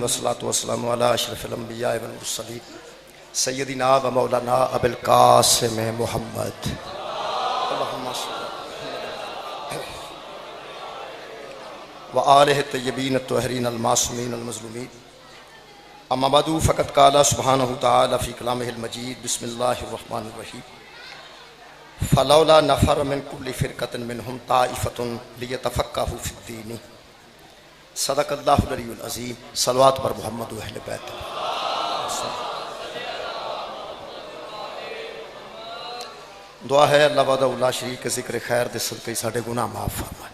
والصلاة والسلام علی اشرف الانبیاء والمرسلین سیدنا و مولانا ابو القاسم محمد اللہم صل وآلہ الطیبین الطاہرین المعصومین المظلومین اما بعد فقد قال سبحانہ تعالی فی کلامہ المجید بسم اللہ الرحمن الرحیم فلولا نفر من کل فرقۃ منہم طائفۃ لیتفقہوا فی الدین صدق اللہ العلی العظیم صلوات پر محمد و اہل بیت دعا ہے اللہ وحدہ لا شریک کے ذکر خیر دے صدقے ساڈے گناہ معاف فرمائے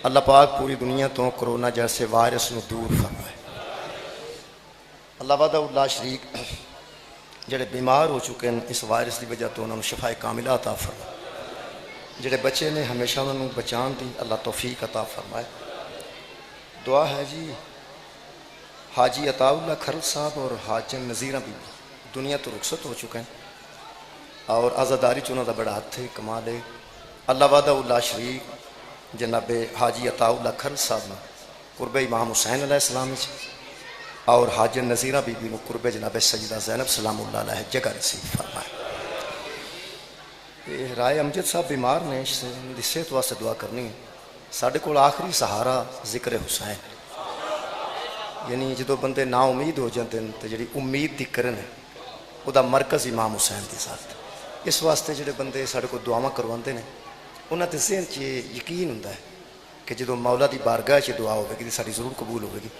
اللہ پاک پوری دنیا تو کرونا جیسے وائرس نو دور فرمائے اللہ وحدہ لا شریک جڑے بیمار ہو چکے ہیں اس وائرس دی وجہ تو انہوں نے شفا کاملہ عطا فرمائے جڑے بچے نے ہمیشہ انہوں بچان دی اللہ توفیق عطا فرمائے دعا ہے جی حاجی عطا اللہ کھرل صاحب اور حاجن نظیرہ بھی دنیا تو رخصت ہو چکے ہیں اور عزاداری چونہ دا بڑا ہاتھ ہے کمال ہے اللہ وعدہ اللہ شریک جناب حاجی عطا اللہ کھرل صاحب نے قرب امام حسین علیہ السلام اور حاجن نظیرہ بی بی قرب جناب سیدہ زینب سلام اللہ علیہ جگہ نصیب فرمائے رائے امجد صاحب بیمار نے اس سے صحت واسطے دعا کرنی ہے ساڑھے کو آخری سہارا ذکر حسین یعنی جدو بندے نا امید ہو جاتے ہیں تو جڑی امید دی کرن ہے وہ دا مرکز امام حسین دی ساتھ اس واسطے جڑے بندے ساڑھے کو دعاواں کرواندے ہیں انہاں تے ذہن چ یقین ہوندا ہے کہ جدو مولا دی بارگاہ چ دعا ہوے گی ساری ضرور قبول ہوے گی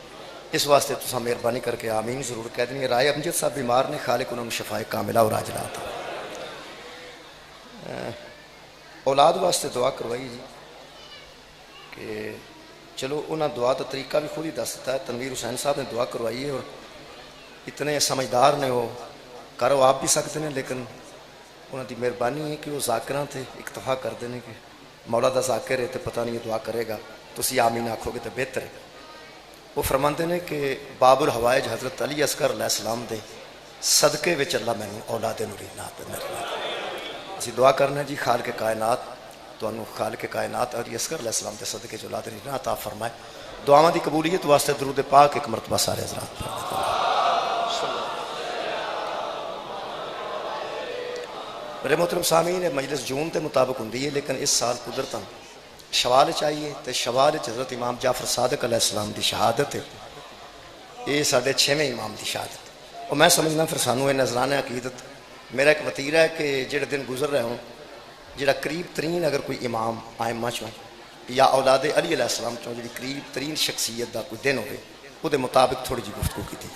اس واسطے تساں مہربانی کر کے آمین ضرور کہہ دیں رائے امجد صاحب بیمار نے خالق انہوں نے شفائے کاملہ اور عاجلہ عطا اولاد واسطے دعا کروائی جی کہ چلو انہاں دعا کا طریقہ بھی خود ہی دستا ہے تنویر حسین صاحب نے دعا کروائی ہے اور اتنے سمجھدار نے وہ کرو آپ بھی سکتے ہیں لیکن انہاں دی مہربانی ہے کہ وہ ذاکراں تے اکتفا کر دینے کہ مولا دا ذاکر ہے تو پتہ نہیں دعا کرے گا تو اسی آمین آکھو گے تو بہتر ہے وہ فرماندے نے کہ باب الحوائج حضرت علی اصغر علیہ السلام دے صدقے وچ اللہ میں اولاد نورین عطا فرمائے اسی دعا کرنا جی خالق کائنات تو انہوں خالق کائنات علی اصغر علیہ السلام دے صدقے جو اولاد نورین عطا فرمائے دعاواں دی قبولیت واسطے درود پاک ایک مرتبہ سارے حضرات میرے محترم سامعین مجلس جون کے مطابق ہوندی ہے لیکن اس سال قدرتاً شوال چاہیے تو شوال حضرت امام جعفر صادق علیہ السلام دی شہادت ہے یہ ساڑھے 6ویں امام دی شہادت ہے اور میں سمجھنا پھر سانو یہ نظرانہ عقیدت میرا ایک وطیرہ ہے کہ جڑے دن گزر رہے ہوں جڑا قریب ترین اگر کوئی امام آئمہ چوں یا اولاد علی علیہ السلام چوں جڑی قریب ترین شخصیت دا کوئی دن ہوئے وہ دے مطابق تھوڑی جی گفتگو کی تھی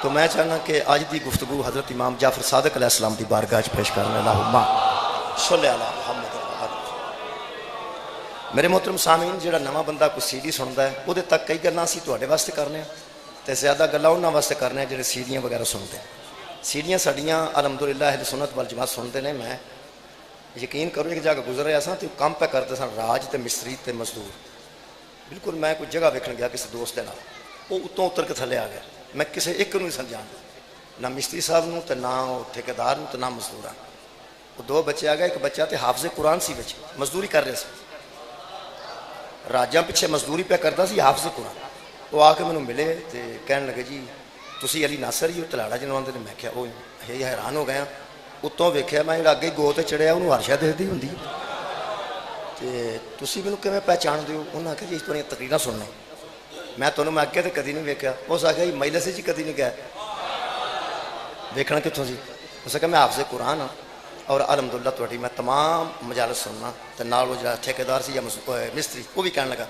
تو میں چاہنا کہ آج دی گفتگو حضرت امام جعفر صادق علیہ السلام دی بارگاہ پیش کرنے اللہم صلی اللہ محمد میرے محترم سامعین جڑا نواں بندہ کوئی سی ڈی سنتا ہے وہ تک کئی گلاں اسی تواڈے واسطے کرنے ہیں تے زیادہ گلاں انہاں واسطے کرنے ہیں جڑے سیڈیاں وغیرہ سنتے ہیں سیڈیاں ساڈیاں الحمدللہ اہل سنت والجماعت سنتے ہیں میں یقین کرو ایک جگہ گزر رہا سا تو کام پہ کرتے سن راج تے مستری تے مزدور بالکل میں کوئی جگہ ویکھن گیا کسی دوست دے نال وہ اتوں اتر کے تھلے آ گیا میں کسی ایک نوں نہیں سمجھانا نہ مستری صاحب نوں تے نہ ٹھیکیدار نوں تے نہ مزدوراں وہ دو بچے آ گئے ایک بچہ تے حافظ قرآن سی بچے مزدوری کر رہے سے راجاں پیچھے مزدوری پہ کرتا سی حافظ قرآن وہ آ کے مینوں ملے تے کہنے لگے جی تسی علی ناصر ہی تلاڑا جنوان دے میں کہا وہ حیران ہو گیا اتوں ویکھیا میں جڑا اگے گو تے چڑھیا انہوں ہر شے دکھدی ہوندی تے تسی مینوں کیویں پہچان دیو انہاں آکھیا جی اس طرح تقریراں سننے میں تانوں میں اگے تے کدی نہیں ویکھیا اس آکھیا جی مجلس وچ کدی نہیں گیا ویکھنا کتھوں سی اس آکھیا میں حافظ قرآن ہاں اور الحمدللہ تواڈی میں تمام مجالس سننا تے نال وہ جڑا ٹھیکیدار سی یا مستری وہ بھی کہنے لگا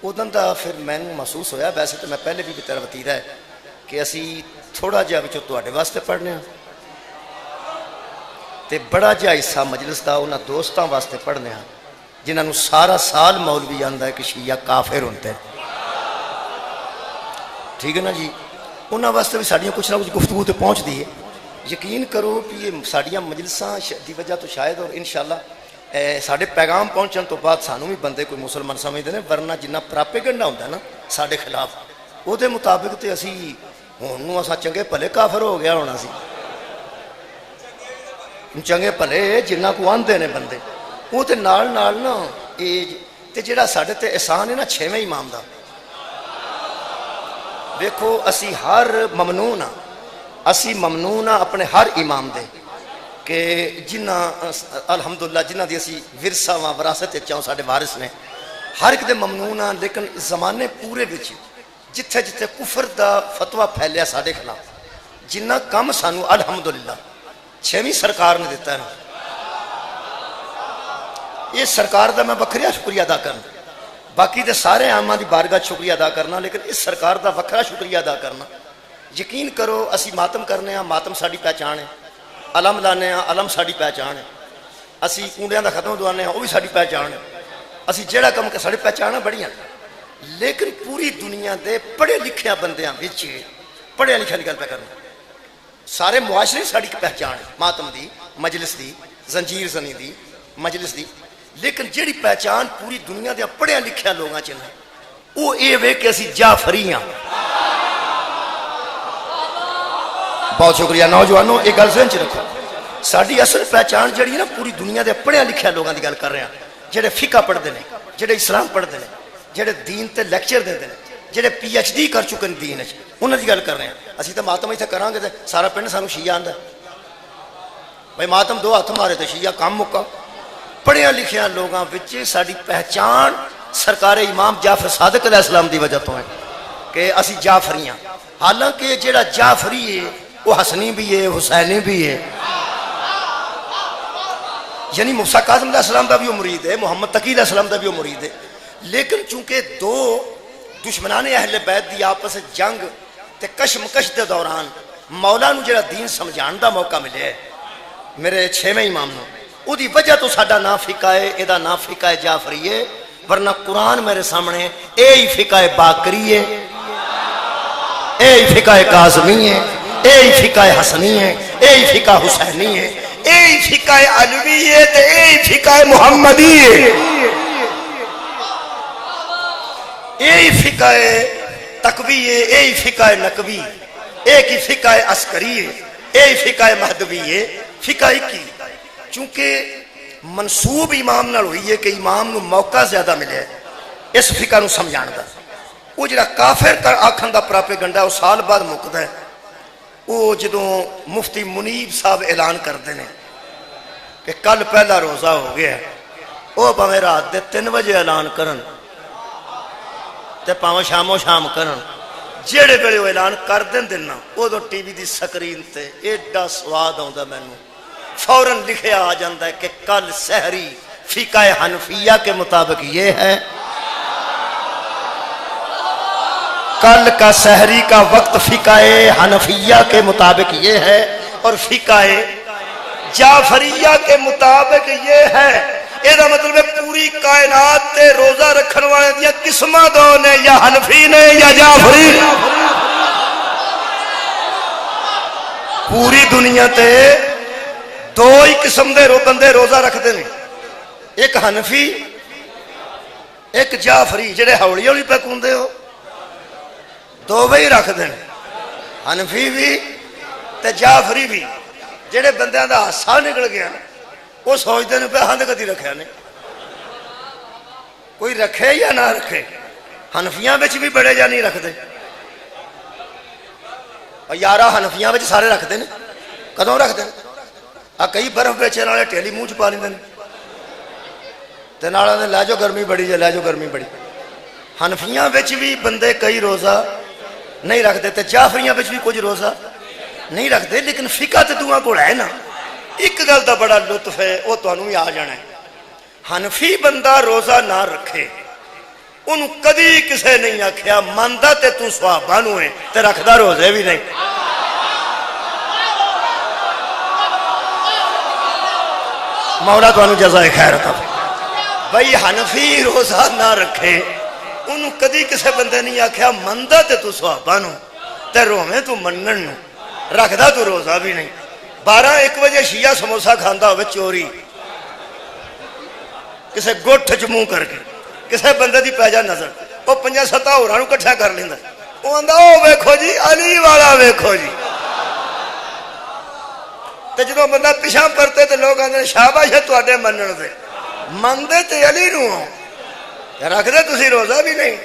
ادن دا پھر مینوں محسوس ہویا ویسے تو میں پہلے بھی تیرا وتیرہ ہے کہ اسی تھوڑا جہا وچوں تواڈے واسطے پڑھنے ہاں تے بڑا جہا حصہ مجلس دا انہاں دوستاں واسطے پڑھنے ہاں جنہاں نوں سارا سال مولوی آندا ہے کہ شیعہ کافر ہوندے ٹھیک ہے نا جی انہاں واسطے بھی ساڈیاں کچھ نہ کچھ گفتگو تے پہنچ دی ہے یقین کرو کہ یہ ساڑیاں مجلساں دی وجہ تو شاید اور انشاءاللہ ساڑھے پیغام پہنچن تو بعد سانوں بھی بندے کوئی مسلمان سمجھتے ہیں ورنہ جنہ پراپیگنڈا ہوتا ہے نا ساڑھے خلاف وہ دے مطابق تے اسی ہونوں اساں چنگے پھلے کافر ہو گیا ہونا سی چنگے پھلے جنہ کو آندے نے بندے وہ تے نال نال نا تے جڑا ساڑھے تے احسان ہے نا 6ویں امام دا ویکھو اسی ہر ممنون ہاں، اسی ممنون ہاں اپنے ہر امام دے کہ جنہ الحمدللہ جنہ دی اسی ورثہ واں وراثت چاہوں ساڈے وارث نے، ہر ایک دے ممنون ہاں، لیکن زمانے پورے وچ جتھے جتھے کفر دا فتویٰ پھیلیا ساڈے خلاف، جنہ کم سانو الحمدللہ چھویں سرکار نے دیتا ہے نا، یہ سرکار دا میں بکریا شکریہ ادا کرنا، باقی دے سارے عامہ دی بارگاہ شکریہ ادا کرنا، لیکن اس سرکار دا وکرا شکریہ ادا کرنا۔ یقین کرو اسی ماتم کرنے ہاں، ماتم ساڑی پہچان ہے، علم لانے ہاں، علم ساڑی پہچان ہے، اسی کونڈیاں دا ختم دوانے ہاں، وہ بھی ساڑی پہچان ہے، اسی جیڑا کم کے ساڑی پہچان بڑیاں، لیکن پوری دنیا دے پڑھے لکھے بندیاں وچ پڑھے لکھے دی گل پہ کرنا، سارے معاشرے ساڑی پہچان ہے، ماتم دی، مجلس دی، زنجیر زنی دی، مجلس دی، لیکن جیڑی پہچان پوری دنیا دے پڑھے لکھے لوگاں چ ہے وہ اے وے کہ اسی جعفری ہاں۔ بہت شکریہ نوجوانوں، ایک گل ذہن چ رکھو، ساری اصل پہچان جڑی ہے نا پوری دنیا دے پڑھے لکھے لوگاں دی گل کر رہے ہیں، جڑے فقہ پڑھتے ہیں، جڑے اسلام پڑھتے ہیں، جڑے دین تے لیکچر دیتے ہیں، جڑے پی ایچ ڈی کر چکے ہیں دین وچ، انہاں دی گل کر رہے ہیں۔ اسی تے ماتم ایتھے کران گے تے سارا پنڈ سانو شیعہ آندا بھائی ماتم دو ہاتھ مارے تے شیعہ کام مکا۔ پڑھیا لکھیا لوگاں وچ ساری پہچان سرکار امام جعفر صادق علیہ السلام دی وجہ تو ہے کہ اسی جعفری ہیں، حالانکہ جڑا جعفری ہے وہ حسنی بھی ہے، حسینی بھی ہے، یعنی موسیٰ کاظم علیہ السلام دا بھی وہ مرید ہے، محمد تقی علیہ السلام دا بھی وہ مرید ہے، لیکن چونکہ دو دشمنان اہل بیت دی آپس جنگ تے کشمکش دے دوران مولا نو جڑا دین سمجھان دا موقع ملے ہے میرے چھویں امام نو، او دی وجہ تو ساڈا نام فقہ ہے، ادا نام فقہ جعفری ہے، ورنہ قرآن میرے سامنے اے ہی فقہ باقری ہے، اے ہی فقہ کاظمی ہے، اے ہی فقہ حسنی ہے، اے ہی فقہ حسینی ہے، اے ہی فقہ علوی ہے، اے ہی فقہ محمدی ہے، اے ہی فقہ تقوی ہے، اے ہی فقہ نقوی، ایک ہی فقہ عسکری ہے، اے ہی فقہ مہدوی ہے، فقہ کی چونکہ منصوب امام نال ہوئی ہے کہ امام نو موقع زیادہ ملے ہے اس فقہ نو سمجھان دا، وہ جڑا کافر کر آکھن دا پراپیگنڈا ہے وہ سال بعد مکدا ہے، وہ جدوں مفتی منیب صاحب اعلان کردے نے کہ کل پہلا روزہ ہو گیا ہے، وہ پاویں رات دے 3 بجے اعلان کرن تے پاویں شامو شام کرن، جیڑے ویلے وہ اعلان کر دین نا اودوں ٹی وی دی سکرین تے ایڈا سواد آوندا مینوں، فوراً لکھیا آ جاندہ ہے کہ کل سحری فقہ حنفیہ کے مطابق یہ ہے، کل کا سحری کا وقت فقہ حنفیہ کے مطابق یہ ہے اور فقہ جعفریہ کے مطابق یہ ہے۔ یہ مطلب ہے پوری کائنات تے روزہ رکھن والے دیا قسمہ دو نے، یا حنفی نے یا جعفری، پوری دنیا تے دو ہی قسم دے بندے روزہ رکھتے ہیں، ایک حنفی ایک جعفری، جڑے ہولی ہولی پہ کوندے ہو دو بھی رکھتے ہیں، حنفی بھی تے جعفری بھی۔ جڑے بندیاں دا حصہ نکل گیا وہ سوچتے ہیں پہ ہند کدی رکھیا نہیں، کوئی رکھے یا نہ رکھے، حنفیاں بچ بھی بڑے یا نہیں رکھتے، اور یارہ حنفیاں بچ سارے رکھتے ہیں، کدوں رکھتے ہیں؟ کئی برف بیچے والے ٹیلی منہ چ پا لیندے تے نال لے جو گرمی بڑی جے، لے جو گرمی بڑی۔ حنفیاں وچ بھی بندے کئی روزہ نہیں رکھتے تے جعفریاں وچ بھی کچھ روزہ نہیں رکھتے، لیکن فقہ تے دوواں کول ہے نا۔ ایک گل دا بڑا لطف ہے، وہ تانوں بھی آ جانا ہے، حنفی بندہ روزہ نہ رکھے انہوں کدی کسے نہیں آکھیا مندا تے تو صحابہ نو ہے تے رکھدا روزے بھی نہیں۔ مولا تو انہوں جزائے خیر عطا فرمائے۔ بھئی حنفی روزہ نہ رکھے انہوں کدی کسے بندے نہیں آکھیا مندہ تے تو صحابہ نو تے رومیں تو منن نو رکھدا تو روزہ بھی نہیں۔ 12-1 بجے شیعہ سموسہ کھاندا ہوئے چوری کسے گٹھ جموں کر کے کسے بندے دی پیجا نظر وہ 5-7 ہورانو کٹھا کر لیندا، وہ آندا او ویکھو جی علی والا ویکھو جی، تے جدوں بندہ پیچھے پرتے تے لوگ آندے شاباش ہے تواڈے منن تے مندے تے علی نو رکھ دے تسی روزہ بھی نہیں۔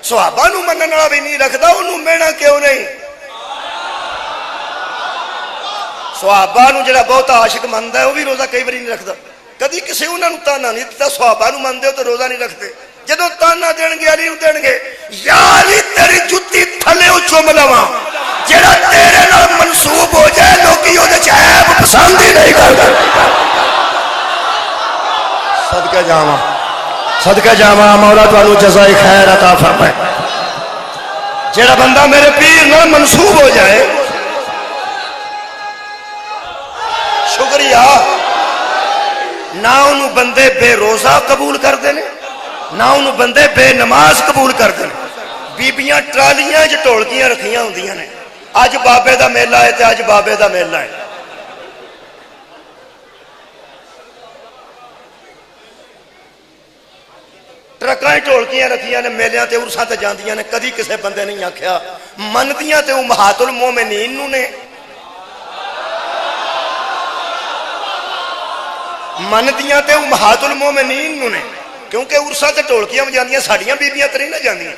صحابہ نو منن والا بھی نہیں رکھدا انہوں مینا کیوں نہیں؟ صحابہ نو جڑا بہت عاشق مندا ہے وہ بھی روزہ کئی باری نہیں رکھدا، کدی کسی انہاں نو تانا نہیں دتا صحابہ نو مندے ہو تو روزہ نہیں رکھتے، جدوں تانا دین گے علی نو دین گے یا علی تیری جُتی تھلے چوم لواں جڑا تیرے نال منسوب ہو جائے لوکی اودے چ عیب پسند ہی نہیں کردے۔ صدقہ جاواں صدقہ جاواں مولا تانوں جزائے خیر عطا فرمائے۔ جڑا بندہ میرے پیر نال منسوب ہو جائے شکریہ، نہ انہوں بندے بے روزہ قبول کر دینے نہ انہوں بندے بے نماز قبول کر دینے۔ بیبیاں ٹرالیاں جو ٹولکیاں رکھیاں ہوندیاں نے، آج بابے دا میلہ ہے تے آج بابے دا میلہ ہے۔ ٹرکاں ٹولکیاں رکھیاں نے میلیاں تے عرساں تے جاندیاں نے، کدی کسے بندے نہیں آکھیا مندیاں تے امہات المومنین نو نے، مندیاں تے امہات المومنین نو نے، کیونکہ عرساں تے ٹولکیاں جاندیاں ساڈیاں بیبیاں تے نہیں نہ جاندیاں،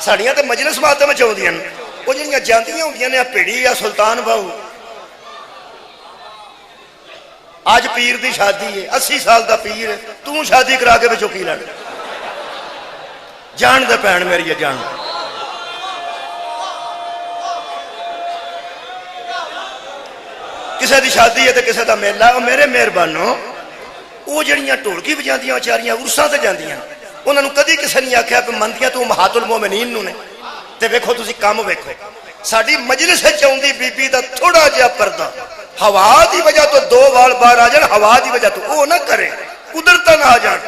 ساڈیاں تے مجلس ماتم وچ ہوندیاں نے، وہ جڑیاں جاندیاں ہوندیاں نے پیڑی یا سلطان باؤ۔ آج پیر دی شادی ہے 80 سال دا پیر ہے، تو شادی کرا کے وچوں کی لڑ جان دے پین میری ہے جان۔ کسے دی شادی ہے تے کسے دا میلہ ہے، میرے مہربانو وہ جڑیاں ٹولکی بجاندیاں بیچاریاں عرساں تے جاندیاں انہاں نوں کدی کسے نہیں آکھیا کہ مندیاں تو امہات المومنین نو نے۔ تے ویکھو تسی کام ویکھو ساڈی مجلس وچ آوندی بی بی دا تھوڑا جہا پردہ ہوا دی وجہ تو 2 وال باہر آ جان، ہوا دی وجہ تو وہ نہ کرے، قدرتاً آ جان،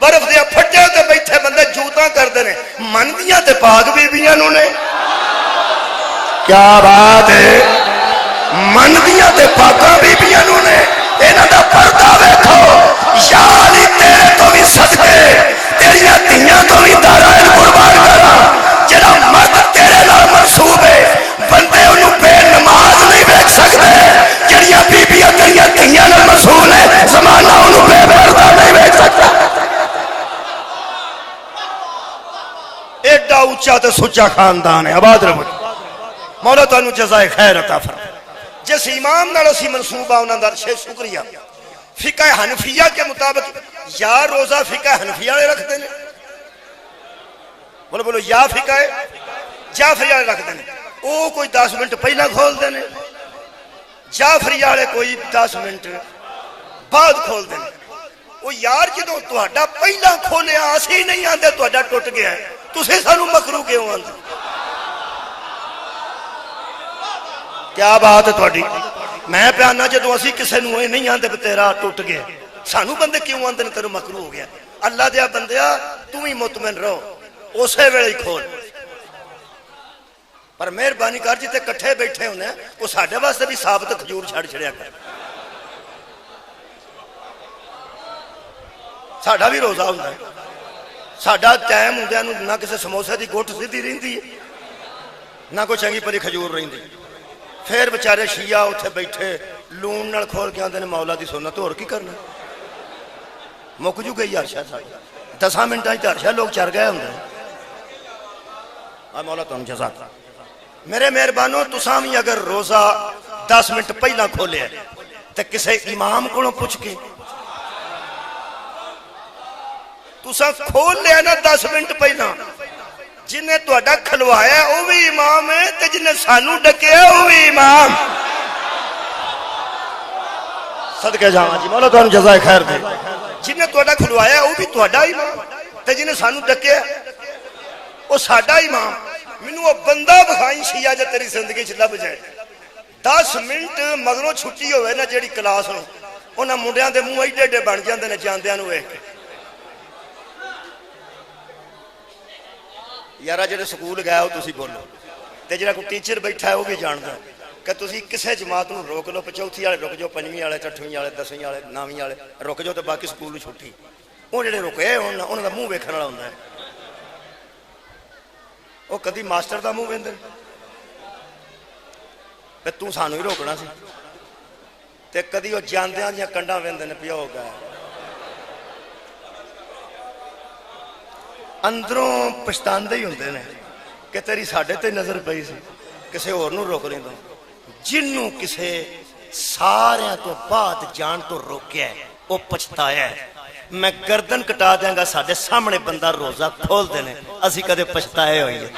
برف دیا پھٹے تے بیٹھے بندے جوتاں کردے نے، مندیاں تے پاک بیبیاں نو نے۔ کیا بات ہے، مندیاں تے پاکاں بیبیاں نو نے، انہاں دا پردہ ویکھو یا علی تیرے تو بھی صدقے تیریاں دھیاں تو بھی دارائن قربان کراں، جڑا مرد تیرے نال منسوب ہے بندے انہوں بے نماز نہیں ویکھ سکتے، جڑیاں بیبیاں تیریاں دھیاں نال منسوب نے زمانہ انہوں بے پردہ نہیں ویکھ سکتا۔ ایڈا اونچا تے سچا خاندان ہے، آباد رہو مولا تانوں جزائے خیر عطا فرمائے۔ جس امام نال اسی منصوبہ انہاں دا شکریہ۔ فقہ حنفیہ کے مطابق یا روزہ فقہ حنفیہ والے رکھتے ہیں، بولو بولو یا فقہ جعفری والے رکھتے ہیں، وہ کوئی 10 منٹ پہلا کھول دیں، جعفری والے کوئی 10 منٹ بعد کھول دیں۔ وہ یار جدوں تہاڈا پہلا کھولیا اسی نہیں آندے تہاڈا ٹوٹ گیا ہے، تسی سانوں مکروہ کیوں آندے؟ کیا بات ہے تہاڈی؟ میں پیانا جدوں اسی کسے نوں اے نہیں آندے تیرا ٹوٹ گیا، سانوں بندے کیوں آندے نے تیرا مکروہ ہو گیا؟ اللہ دیا بندیا تم ہی مطمئن رہو، اسے ویلے ہی کھول۔ پر مہربانی کر جتے کٹھے بیٹھے ہونے وہ ساڈے واسطے بھی ثابت کھجور چھڑ چھڑیا کر، ساڈا بھی روزہ ہوندا ہے، ساڈا ٹائم ہوندیاں نوں نہ کسے سموسے دی گٹھ سیدھی رہندی ہے نہ کوئی چنگی پری کھجور رہندی، پھر بچارے شیعہ اتھے بیٹھے لون نال کھول کے آندے نے مولا دی سنت، اور کی کرنا؟ مک جو گئی عرشہ ساڈا 10 منٹاں وچ عرشہ لوگ چر گئے ہوندے۔ آ مولا تانوں جزا۔ میرے مہربانو تساں وی اگر روزہ 10 منٹ پہلا کھولیا تے کسے امام کولوں پوچھ کے تساں کھول لیا نا 10 منٹ پہلا، جنہیں تہاڈا کھلوایا وہ بھی امام ہے تے جنہیں سانو ڈکیا وہ بھی امام۔ صدقے جاواں جی مولا تانوں جزائے خیر دے، جنہیں تہاڈا کھلوایا وہ بھی تہاڈا امام تے جنہیں سانو ڈکیا وہ ساڈا امام۔ مینوں وہ بندہ بکھائی شیعہ جے تیری زندگی چ لب جائے 10 منٹ مگروں چھٹی ہوئے نا جیڑی کلاس نو انہاں منڈیاں دے منہ ایڈے ایڈے بن جاندے نے جاندیاں نو ویکھ کے۔ یارا جڑے سکول گیا ہو تسی بولو تے جڑا کوئی ٹیچر بیٹھا ہے وہ بھی جاندا ہے کہ تسی کسے جماعت نو روک لو، چوتھی والے رک جاؤ، 5ویں والے، 8ویں والے، 10ویں والے، 9ویں والے رک جاؤ تے باقی سکول نو چھٹی۔ وہ جڑے رکے انہاں دا منہ ویکھن والا ہوندا ہے، وہ کدی ماسٹر دا منہ ویندے تے تو سانو ہی روکنا سی، تے کدی وہ جاندیاں دیاں کنڈاں ویندے نے پیو گئے۔ اندروں پچھتاندے ہی ہوندے نے کہ تیری ساڈے تے نظر پئی سی کسے ہور نوں روک لیندوں جنوں کسے ساریاں تو بعد جان تو روکیا ہے وہ پچھتایا ہے میں گردن کٹا دیاں گا ساڈے سامنے بندہ روزہ کھول دینے اسی کدے پچھتائے ہوئی ہے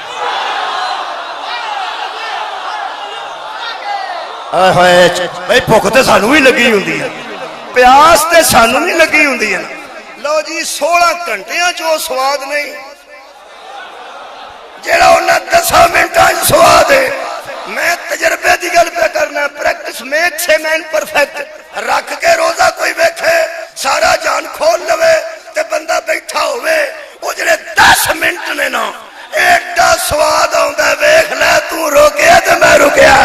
بھائی بھوک تے سانوں بھی لگی ہوندی ہے پیاس تے سانوں بھی لگی ہوندی ہے لو جی 16 گھنٹیاں جو سواد نہیں جیڑا انہاں 10 منٹاں سواد ہے میں تجربے دی گل پہ کرنا practice makes a man perfect رکھ کے روزہ کوئی بیٹھے سارا جان کھول لوے تے بندہ بیٹھا ہوئے وہ جڑے 10 منٹ نے نا ایڈا سواد آندا ہے ویکھ لے تو روکیا تے میں رکیا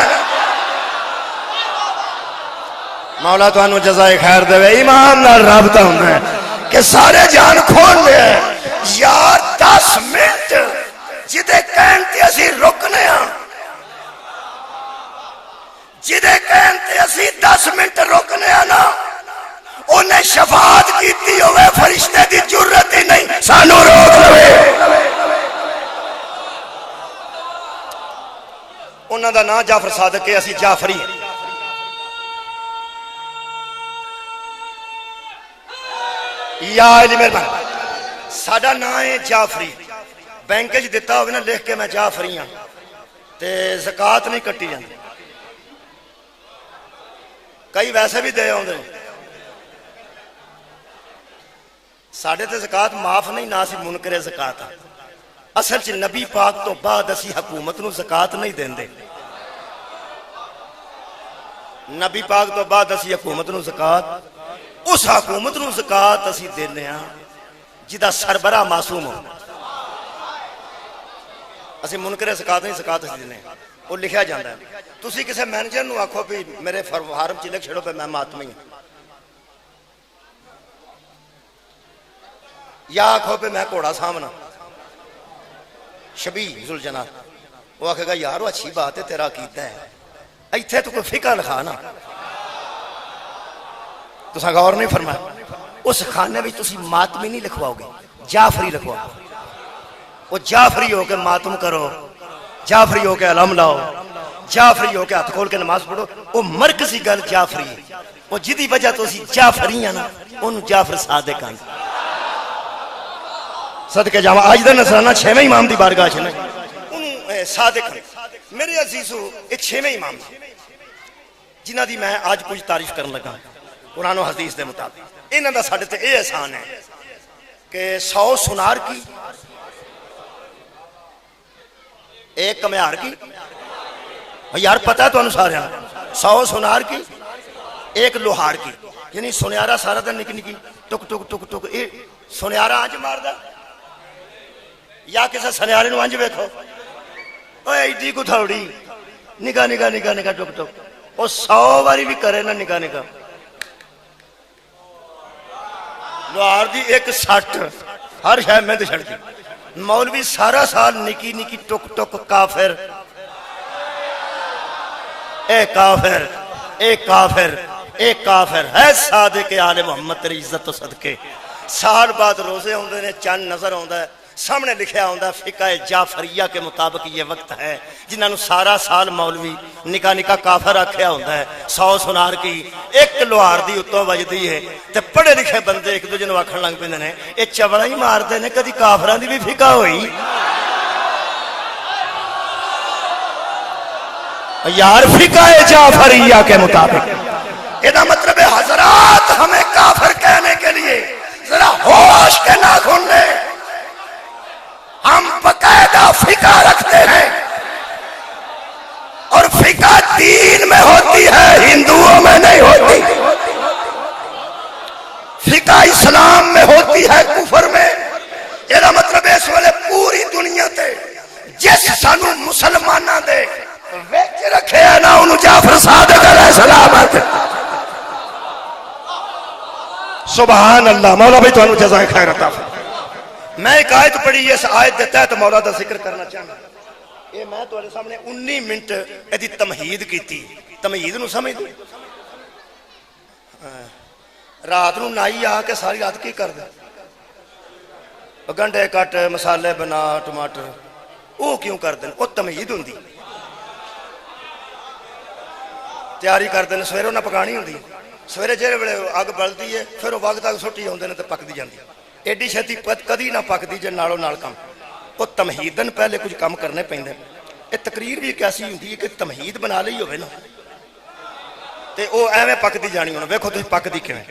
مولا تانوں جزائے خیر دے ایمان نال رابطہ ہوندا ہے کہ سارے جان کھول لے یار 10 منٹ جدے کہن تے اسی رکنے ہاں جدے کہن تے اسی 10 منٹ رکنے ہاں نا انہیں شفاعت کیتی ہوئے فرشتے دی جرت ہی نہیں سانو روک لوے انہاں دا نا جعفر صادق ہے اسی جعفری یا علی مہربان ساڈا نا ہے جعفری بینک وچ دتا ہوگا نا لکھ کے میں جعفری ہاں تے زکات نہیں کٹی جاندی کئی ویسے بھی دے آندے ساڈے تے زکات معاف نہیں نہ سی منکر زکات اصل چ نبی پاک تو بعد اسی حکومت نو زکات نہیں دیندے نبی پاک تو بعد اسی حکومت نو زکات اس حکومت نو زکات اسی دینے ہاں جدا سربراہ معصوم ہو اسی منکر زکات نہیں زکات اسی دینے وہ لکھیا جاندا ہے تسی کسے مینیجر نو آکھو بھی میرے فارم چ لکھ چھڑو پہ میں ماتمی ہوں یا آکھو پہ میں گھوڑا سامنا شبی ذوالجناح وہ آکھے گا یار وہ اچھی بات ہے تیرا عقیدہ ہے ایتھے تو کوئی فقہ لکھا نا تساں غور نہیں فرمایا اس خانے بھی تسی ماتمی نہیں لکھواؤ گے جعفری لکھواؤ وہ جعفری ہو کے ماتم کرو جعفری ہو کے علم لاؤ جعفری ہو کے ہاتھ کھول کے نماز پڑھو وہ مرکزی گل جعفری ہے وہ جدی وجہ تو اسی جعفری ہیں نا انہوں جعفر صادق ہیں صدقے جاواں آج دا نصرانہ 6ویں امام دی بارگاہ چ نے انہوں صادق ہیں میرے عزیزو ایک 6ویں امام جنہ دی میں آج کچھ تعریف کرن لگا قرآن و حدیث دے مطابق انہاں دا ساڈے تے اے احسان ہے کہ 100 سنار کی ایک کمیار کی یار پتہ ہے تو انسار 100 سنار کی ایک لوہار کی یعنی سنیارہ سارا دن نکی نکی ٹک ٹک ٹک ٹک سنیارہ آنج مار دا یا کسے سنیارے نو آنج بیکھو اوہ ایڈی کو تھوڑی نکا نکا نکا نکا ٹک ٹک وہ 100 باری بھی کرے نا نکا نکا لوہار دی ایک 60 ہر شاہ میں دے چھڑکی مولوی سارا سال نکی نکی ٹک ٹک کافر اے کافر اے کافر اے کافر ہے صادق آل محمد تیری عزت و صدقے سال بعد روزے ہوندے نے چند نظر ہوندا ہے سامنے لکھیا ہوندا فقہ جعفریہ کے مطابق یہ وقت ہے جنہاں نو سارا سال مولوی نکا نکا کافر آکھیا ہوندا ہے 100 سنار کی ایک لوہار دی اتوں وجدی ہے تے پڑھے لکھے بندے ایک دوجے نو آکھن لگ پیندے نے اے چوڑا ہی ماردے نے کدی کافراں دی بھی فقہ ہوئی یار فقہ جعفریہ کے مطابق یہ مطلب ہے حضرات ہمیں کافر کہنے کے لیے ذرا ہوش کے ناخن لیں ہم باقاعدہ فقہ رکھتے ہیں اور فقہ دین میں ہوتی ہے ہندوؤں میں نہیں ہوتی فقہ اسلام میں ہوتی ہے کفر میں یہ مطلب ہے اس والے پوری دنیا تے جس سانو مسلمانہ دے ویچ رکھے ہیں نا انہوں جعفر صادق علیہ السلام آتے سبحان اللہ مولا بھائی تو انہوں جزائے خیر عطا میں ایک آیت پڑھی اس آیت دیتا ہے تو مولا دا ذکر کرنا چاہنا یہ میں تو سامنے 19 منٹ ایدی تمہید کی تھی تمہید نو سمجھ دو رات نو نائی آ کے ساری رات کی کر دے گنڈے کٹ مسالے بنا ٹماٹر وہ کیوں کر دیں؟ وہ تمہید ہوں تیاری کر دیں سویرے انہیں پکانی ہوں سویرے جہے ویلے اگ بلدی ہے پھر وہ وقت تک سٹی آتے ہیں تو پکتی جاتی ایڈی چھتی کدی نہ پکتی جے نالوں نال کم وہ تمہیدن پہلے کچھ کام کرنے پیندے یہ تقریر بھی ایک ایسی ہوتی ہے کہ تمہید بنا لی ہوئے نا تے وہ ایویں پکتی جانی ہونا ویکھو تسی پکتی کیویں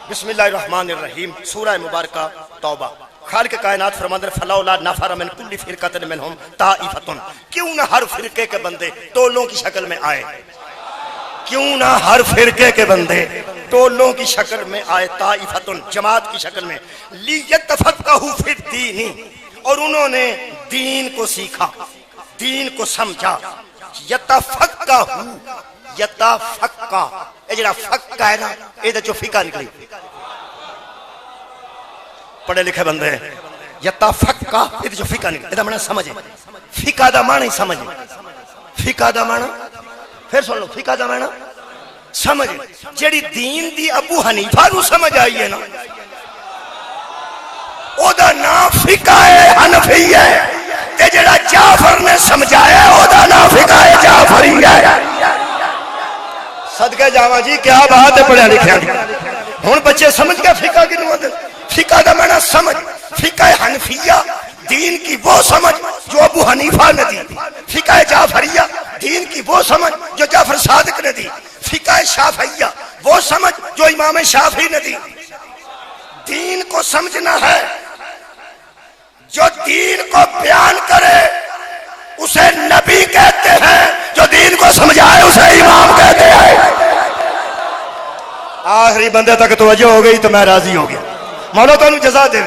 بسم اللہ الرحمن الرحیم سورہ مبارکہ توبہ خالق کائنات فرماندے فلولا نفر من کل فرقۃ منہم طائفۃ کیوں نہ ہر فرقے کے بندے ٹولوں کی شکل میں آئے کیوں نہ ہر فرقے کے بندے ٹولوں کی شکل میں آئے طائفۃ جماعت کی شکل میں لیتفقہوا فی الدین اور انہوں نے دین کو سیکھا دین کو سمجھا یتفقہ یہ جڑا فقہ ہے نا یہ جو فقہ نکلی پڑھے لکھے بندے یتفقہ یہ جو فقہ نکلی یہ معنی سمجھے فقہ دا معنی سمجھے فقہ دا معنی پھر سن لو فقہ دا معنی سمجھے جڑی دین دی ابو حنیفہ نو سمجھ آئی ہے نا او دا نام فقہ حنفی ہے تے جڑا جعفر نے سمجھایا او دا نام فقہ جعفری ہے صدقے جاواں جی کیا بات ہے پڑھیا لکھیا ہن بچے سمجھ گئے فقہ کینوں آندے فقہ دا معنی سمجھ فقہ حنفیہ دین کی وہ سمجھ جو ابو حنیفہ نے دی فقہ جعفریہ دین کی وہ سمجھ جو جعفر صادق نے دی فقہ شافعیہ وہ سمجھ جو امام شافعی نے دی دین کو سمجھنا ہے جو دین کو بیان کرے اسے نبی کہتے ہیں جو دین کو سمجھائے اسے امام کہتے ہیں آخری بندے تک توجہ ہو گئی تو میں راضی ہو گیا مولا تو انہوں جزا دے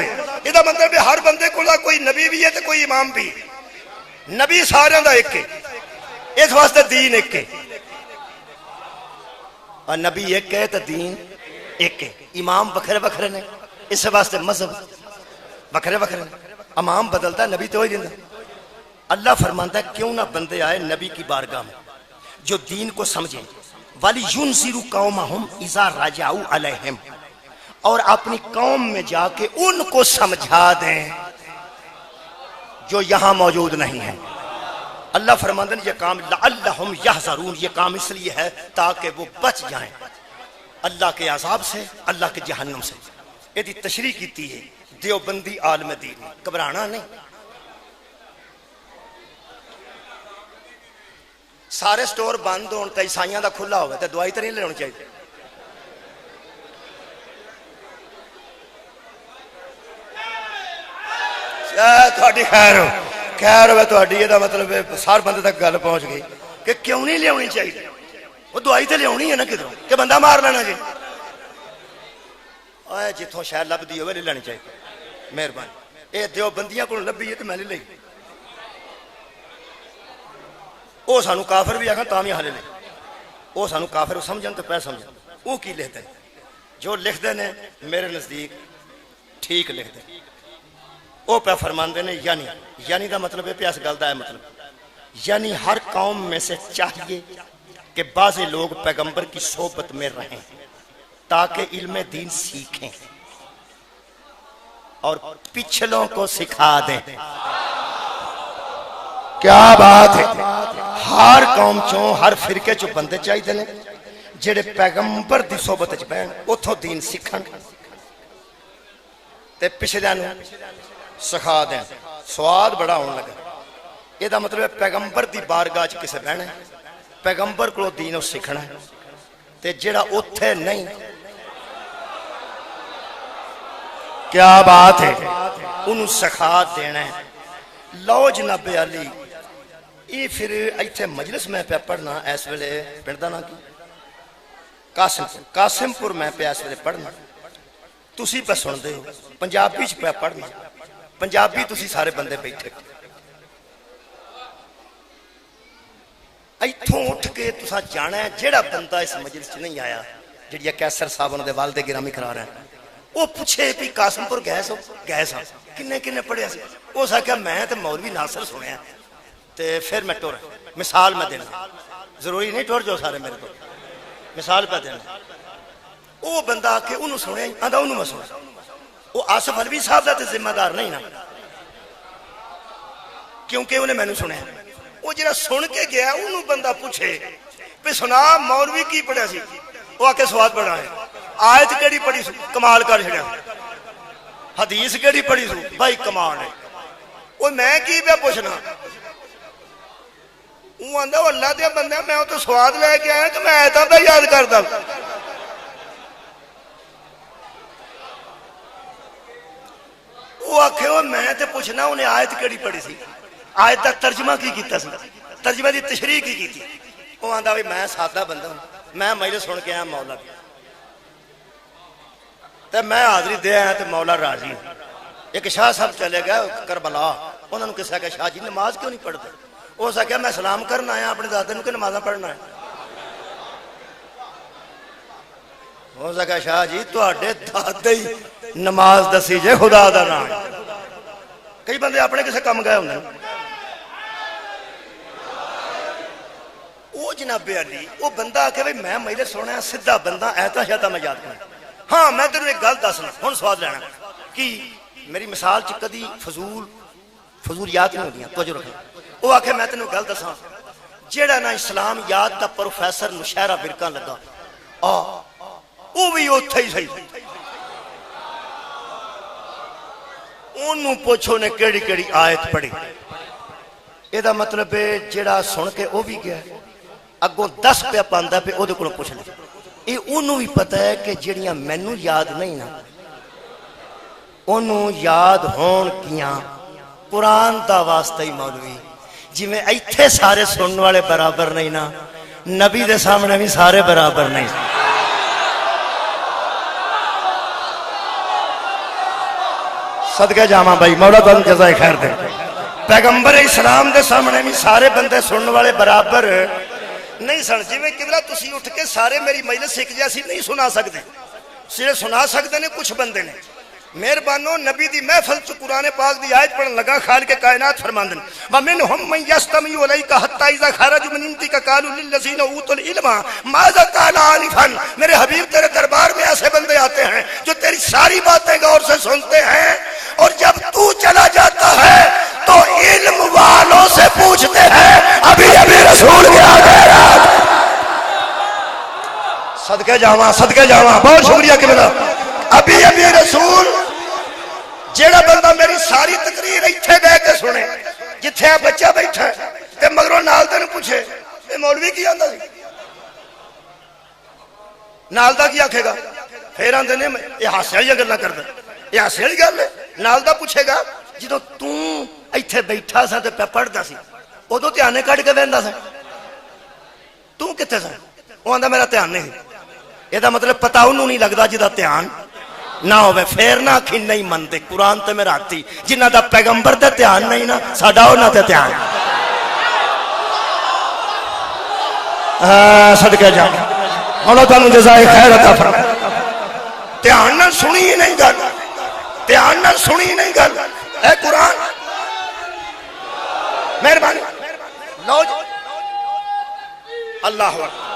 یہ مطلب ہے ہر بندے کو کوئی نبی بھی ہے تو کوئی امام بھی نبی سارے دا ایک ہے اس واسطے دین ایک ہے اور نبی ایک ہے تو دین ایک ہے امام بکھرے بکھرے نے اس واسطے مذہب بکھرے بکھرے نے امام بدلتا ہے نبی تو ہی دینا اللہ فرمانتا ہے کیوں نہ بندے آئے نبی کی بارگاہ میں جو دین کو سمجھیں وَلِيُنْذِرُ قَوْمَهُمْ إِذَا رَجَعُوا عَلَيْهِمْ اور اپنی قوم میں جا کے ان کو سمجھا دیں جو یہاں موجود نہیں ہیں اللہ فرماتے ہیں یہ کام لعلہم یحذرون یہ کام اس لیے ہے تاکہ وہ بچ جائیں اللہ کے عذاب سے اللہ کے جہنم سے یہ تشریح کیتی ہے دیوبندی عالم دین گھبرانا نہیں سارے سٹور بند ہون تے عیسائیاں دا کھلا ہوئے تے دوائی تے نہیں لینی چاہیے تھوڑی خیر ہوئے تھوڑی یہ مطلب سار بندے تک گل پہنچ گئی کہ کیوں نہیں لینی چاہیے وہ دوائی تے لینی ہے نا کدھروں کہ بندہ مار لینا جی جتوں شاید لبھی ہوئے لے لینی چاہیے مہربانی یہ دیوبندیاں کو لبھی ہے تو میں لے لئی وہ سانو کافر بھی آخر تاں بھی ہالے لے وہ سانو کافر سمجھن تو پہ سمجھن وہ کی لکھتے ہیں جو لکھتے ہیں میرے نزدیک ٹھیک لکھتے ہیں وہ پہ فرماندے نے یعنی دا مطلب ہے پیاس گل دا ہے مطلب یعنی ہر قوم میں سے چاہیے کہ بعض لوگ پیغمبر کی صحبت میں رہیں تاکہ علم دین سیکھیں اور پچھلوں کو سکھا دیں کیا بات ہے ہر قوم چوں ہر فرقے چوں بندے چاہیے دے جڑے پیغمبر دی صحبت وچ بہن اوتھوں دین سیکھن تے پچھلیاں نوں سکھا دیں سواد بڑا ہونے لگا یہ دا مطلب ہے پیغمبر دی بارگاہ چ کسے بہنا ہے پیغمبر کو دین او سیکھنا ہے تے جڑا اوتھے نہیں کیا بات ہے انہوں سکھا دینا ہے لو جناب علی یہ پھر ایتھے مجلس میں پہ پڑھنا اس ویلے پڑھدا نا کی قاسم پور میں پہ اس ویلے پڑھنا تسی پہ سن دے ہو پنجابی چ پہ پڑھنا پنجابی تسی سارے بندے بیٹھے ایتھوں اٹھ کے تسا جانا ہے جیڑا بندہ اس مجلس چ نہیں آیا جڑیا کیسر صاحب انہاں دے والد گرامی کرا رہے ہیں وہ پوچھے بھی قاسم پور گئے سو کنے کنے پڑھیا سی وہ سا کہ میں تے مولوی ناصر سنیا تے پھر میں ٹور مثال میں دینا ضروری نہیں ٹور جو سارے میرے کو مثال پہ دینا وہ بندہ آ کے انہوں سنیا آندا انہوں میں سنیا وہ آصف علوی صاحب کا تو ذمہ دار نہیں نا، کیونکہ انہیں مینوں سنیا. وہ جڑا سن کے گیا انہوں بندہ پوچھے پہ سنا مولوی کی پڑھیا سی، وہ آ کے سواد پڑھا ہے، آیت کیڑی پڑھی سو کمال کر چھڑیا، حدیث کیڑی پڑھی سو بھائی کمال ہے. وہ میں کی پہ پوچھنا، وہ آندا وہ اللہ دیا بندہ میں تو سواد لے کے آیا کہ میں آیتاں پہ یاد کردا. وہ آکھے وہ میں تے پوچھنا انہیں آیت کیڑی پڑھی سی، آیت دا ترجمہ کی کیتا سی، ترجمہ دی تشریح کی تھی. وہ آندا بھائی میں سادہ بندہ ہوں، میں مجلس سن کے آیا مولا کی تے میں حاضری دے آیا تے مولا راضی. ایک شاہ صاحب چلے گئے کربلا، انہوں نے کسا کہ شاہ جی نماز کیوں نہیں پڑھتے؟ وہ سا کہ میں سلام کرنا آیا اپنے دادے نوں کہ نمازاں پڑھنا ہے. ہو سکا شاہ جی تواڈے دادے ہی نماز دسی جے خدا دا نام. کئی بندے اپنے کسے کم گئے ہوندے، وہ جناب علی وہ بندہ آ کے بھائی میں مجلس سنیا سیدھا بندہ ایتا شاتا میں یاد کرنا. ہاں میں تینوں ایک گل دسنا ہن سواد لینا کہ میری مثال چ کدی فضولیات نہیں ہوندیاں، توجہ رکھنا. وہ آکھے میں تینوں گل دساں جیڑا نا اسلام یاد دا پروفیسر مشاعرہ برکاں لگا وہ بھی اوتھے ہی صحیح. انہوں پوچھو نے کیڑی کیڑی آیت پڑھی، یہ دا مطلب ہے جیڑا سن کے وہ بھی گیا اگوں 10 پہ پاندا پہ او دے کولوں پوچھ لے. یہ انہوں بھی پتہ ہے کہ جڑیاں مینوں یاد نہیں نا انہوں یاد ہون کیاں قرآن دا واسطہ ہی مولوی. جی میں ایتھے سارے سنن والے برابر نہیں نا نبی دے سامنے بھی سارے برابر نہیں. صدقے جاواں بھائی مولا تانوں جزائے خیر دے. پیغمبر اسلام دے سامنے بھی سارے بندے سنن والے برابر نہیں سن. جی میں قبلہ تسی اٹھ کے سارے میری مجلس ایک جیسی نہیں سنا سکتے، صرف سنا سکتے نے کچھ بندے نے. مہربانو نبی دی محفل چ قرآن پاک دی آیت پڑھن لگا خالق کائنات فرماندے وَمِنْهُمْ مَنْ يَسْتَمِعُ إِلَيْكَ حَتَّى إِذَا خَرَجُوا مِنْ عِنْدِكَ قَالُوا لِلَّذِينَ أُوتُوا الْعِلْمَ مَاذَا قَالَ آنِفًا. میرے حبیب تیرے دربار میں ایسے بندے آتے ہیں جو تیری ساری باتیں غور سے سنتے ہیں اور جب تو چلا جاتا ہے تو علم والوں سے پوچھتے ہیں ابھی ابھی رسول کیا کہہ رہا. صدقے جاواں بہت شکریہ قبلہ. ابھی ابھی رسول جیڑا بندہ میری ساری تقریر ایتھے بہ کے سنے جتھے بچہ بیٹھا ہے تے مگروں نال تے نوں پوچھے اے مولوی کی آندا سی نال دا کی آکھے گا پھر آندے نے یہ ہاسے والی گلاں کردا یہ ہاسے والی گل ہے. نال دا پوچھے گا جدوں تو ایتھے بیٹھا سا تے پڑھدا سی اودوں دھیانے کڈ کے ویندا سی تو کتے سا؟ وہ آندا میرا دھیان نہیں. یہ دا مطلب پتہ انہوں نہیں لگدا جدا دھیان نہ ہوئے. پھر نہ آکھی نہیں منتے قرآن تے میرا ہاتھی جنہ دا پیغمبر تے دھیان نہیں نا ساڈا انہاں تے دھیان. صدقے جا مولا تانوں جزائے خیر عطا فرمائے. دھیان نہ سنی ہی نہیں گل، دھیان نہ سنی ہی نہیں گل. اے قرآن مہربانی لو جی اللہ اکبر.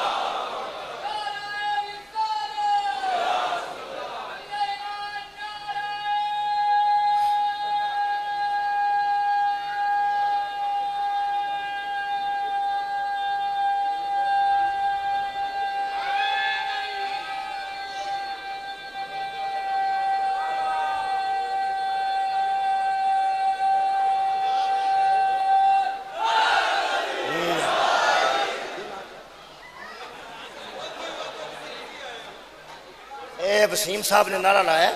وسیم صاحب نے نعرہ لایا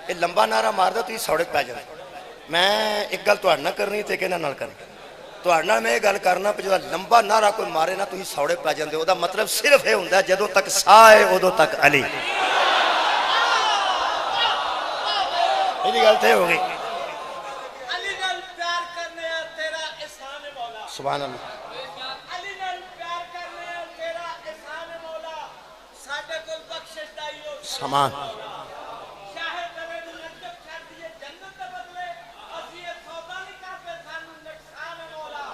یہ لمبا نعرہ ماردا تھی سوڑے پہ جائے. میں ایک گل تہاڈے نال کرنی تے کہنا نال کرنی. تہاڈے نال میں یہ گل کرنا پہ جدوں لمبا نعرہ کوئی مارے نا تسی سوڑے پہ جاندے او دا مطلب صرف یہ ہوندا ہے جدوں تک سا ہے ادوں تک علی. یہ گل تے ہو گئی. علی نال پیار کرنے تیرا احسان مولا. سبحان اللہ. علی نال پیار کرنے تیرا احسان مولا. ساڈے کول بخشش دائیو سامان شاہ کرے نوں نجات کر دیے جنت دے بدلے اسی یہ سودا نہیں کرتے سانوں نقصان مولا.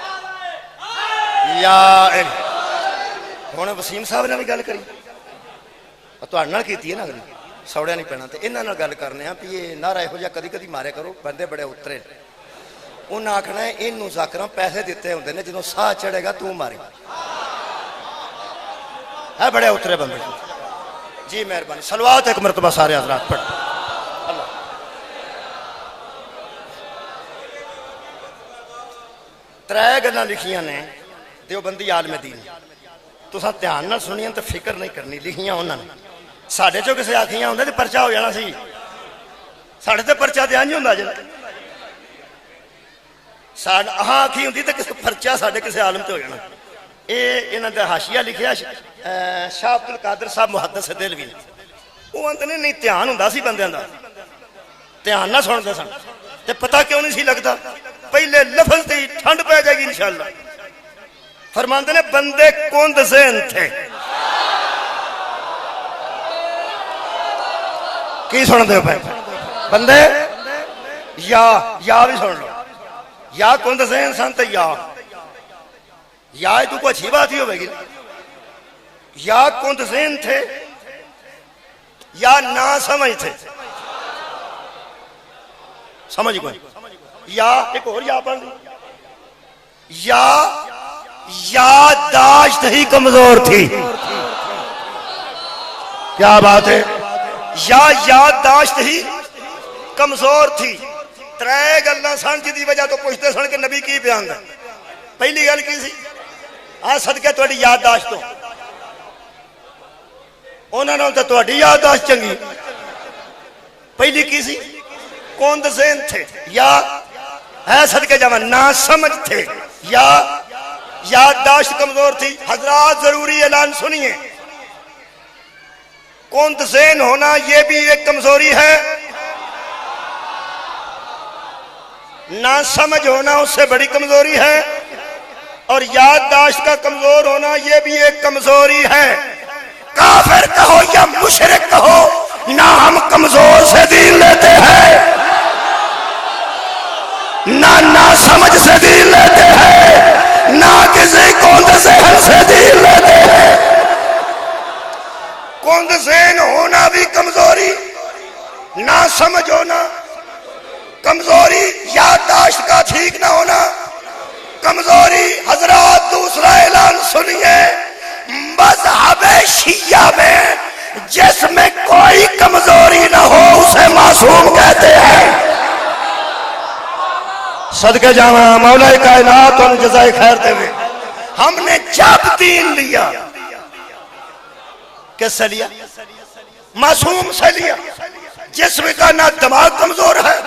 نعرہ یا ہن وسیم صاحب نے بھی گل کری تہاڈے نال کیتی ہے نا. اگلی ਸੌੜਿਆ ਨਹੀਂ ਪੈਣਾ। ਤੇ ਇਹਨਾਂ ਨਾਲ ਗੱਲ ਕਰਨੇ ਆ ਵੀ ਇਹ ਨਾਰਾ ਇਹੋ ਜਿਹਾ ਕਦੀ ਕਦੀ ਮਾਰਿਆ ਕਰੋ, ਬੰਦੇ ਬੜੇ ਉਤਰੇ। ਉਹਨਾਂ ਆਖਣਾ ਇਹਨੂੰ ਜ਼ਾਕਰਾਂ ਪੈਸੇ ਦਿੱਤੇ ਹੁੰਦੇ ਨੇ, ਜਦੋਂ ਸਾਹ ਚੜੇਗਾ ਤੂੰ ਮਾਰੇ। ہے بڑے اترے بندے جی مہربانی صلوات ایک مرتبہ سارے حضرات پڑھ اللہ ترے گلاں لکھیاں نے دیوبندی عالم دین تساں دھیان نال سنیاں تے فکر نہیں کرنی لکھیاں انہاں نے ساڈے چوں کسے آکھیاں ہوندا تے پرچہ ہو جانا سی ساڈے تے پرچہ تے انج ہوندا جے ساڈ ہاں آکھی ہوندی تے کسے پرچہ ساڈے کسے عالم تے ہو جانا انہاں دا حاشیہ لکھیا شاہ عبد القادر صاحب محدث دہلوی نے وہ آندے نے نہیں دھیان ہوندا سی بندیاں دا دھیان نہ سنتے سن تے پتہ کیوں نہیں سی لگدا پہلے لفظ تے ٹھنڈ پے جائے گی انشاءاللہ فرماندے نے بندے کند ذہن تھے کی سن دے پے بندے یا بھی سن لو یا کند ذہن سن تے یا تو کوئی اچھی بات ہی ہوئے گی یا کند ذہن تھے یا نہ سمجھ تھے سمجھ کوئی یا ایک اور یا پڑھ یا یادداشت ہی کمزور تھی کیا بات ہے یا یادداشت ہی کمزور تھی ترے گلاں سن جدی وجہ تو پوچھتے سن کہ نبی کی بیان ہے پہلی گل کی سی آ صدقے تہاڈی یادداشت تو انہاں نال تے تہاڈی یادداشت چنگی پہلی کی سی کند ذہن تھے یا ہے صدقے جاواں نہ سمجھ تھے یا یادداشت کمزور تھی حضرات ضروری اعلان سنیے کند ذہن ہونا یہ بھی ایک کمزوری ہے نہ سمجھ ہونا اس سے بڑی کمزوری ہے اور یادداشت کا کمزور ہونا یہ بھی ایک کمزوری ہے کافر کہو یا مشرک کہو نہ ہم کمزور سے دین لیتے ہیں نہ سمجھ سے دین لیتے ہیں نہ کسی کند ذہن سے دین لیتے ہیں کند ذہن ہونا بھی کمزوری نہ سمجھ ہونا کمزوری یادداشت کا ٹھیک نہ ہونا کمزوری حضرات دوسرا اعلان سنیے مذہب شیعہ میں جس میں کوئی کمزوری نہ ہو اسے معصوم کہتے ہیں صدقے جاواں مولا کائنات ان جزائے خیر دے ہم نے جب دین لیا کس سے لیا معصوم سے لیا جسم کا نہ دماغ کمزور ہے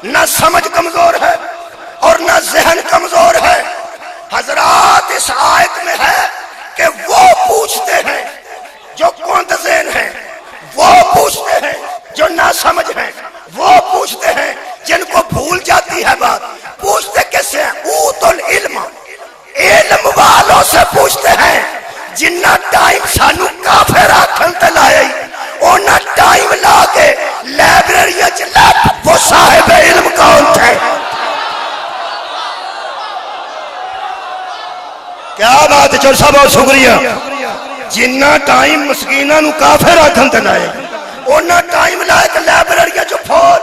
نہ سمجھ کمزور ہے اور نہ ذہن کمزور ہے حضرات اس آیت میں ہے کہ وہ پوچھتے ہیں جو کند ذہن ہیں وہ پوچھتے ہیں جو نہ سمجھ ہیں وہ پوچھتے ہیں جن کو بھول جاتی ہے بات پوچھتے کس سے اوت العلم علم والوں سے پوچھتے ہیں جنہ ٹائم سانو کافر آکھن تے لائے اونا ٹائم لا کے لائبریریاں چلا وہ صاحب علم کون تھے کیا بات ہے چل صاحب بہت شکریہ جنہ ٹائم مسکینہ نو کافر آکھن تے لائے اونا ٹائم لائے کہ لائبریریاں جو پھول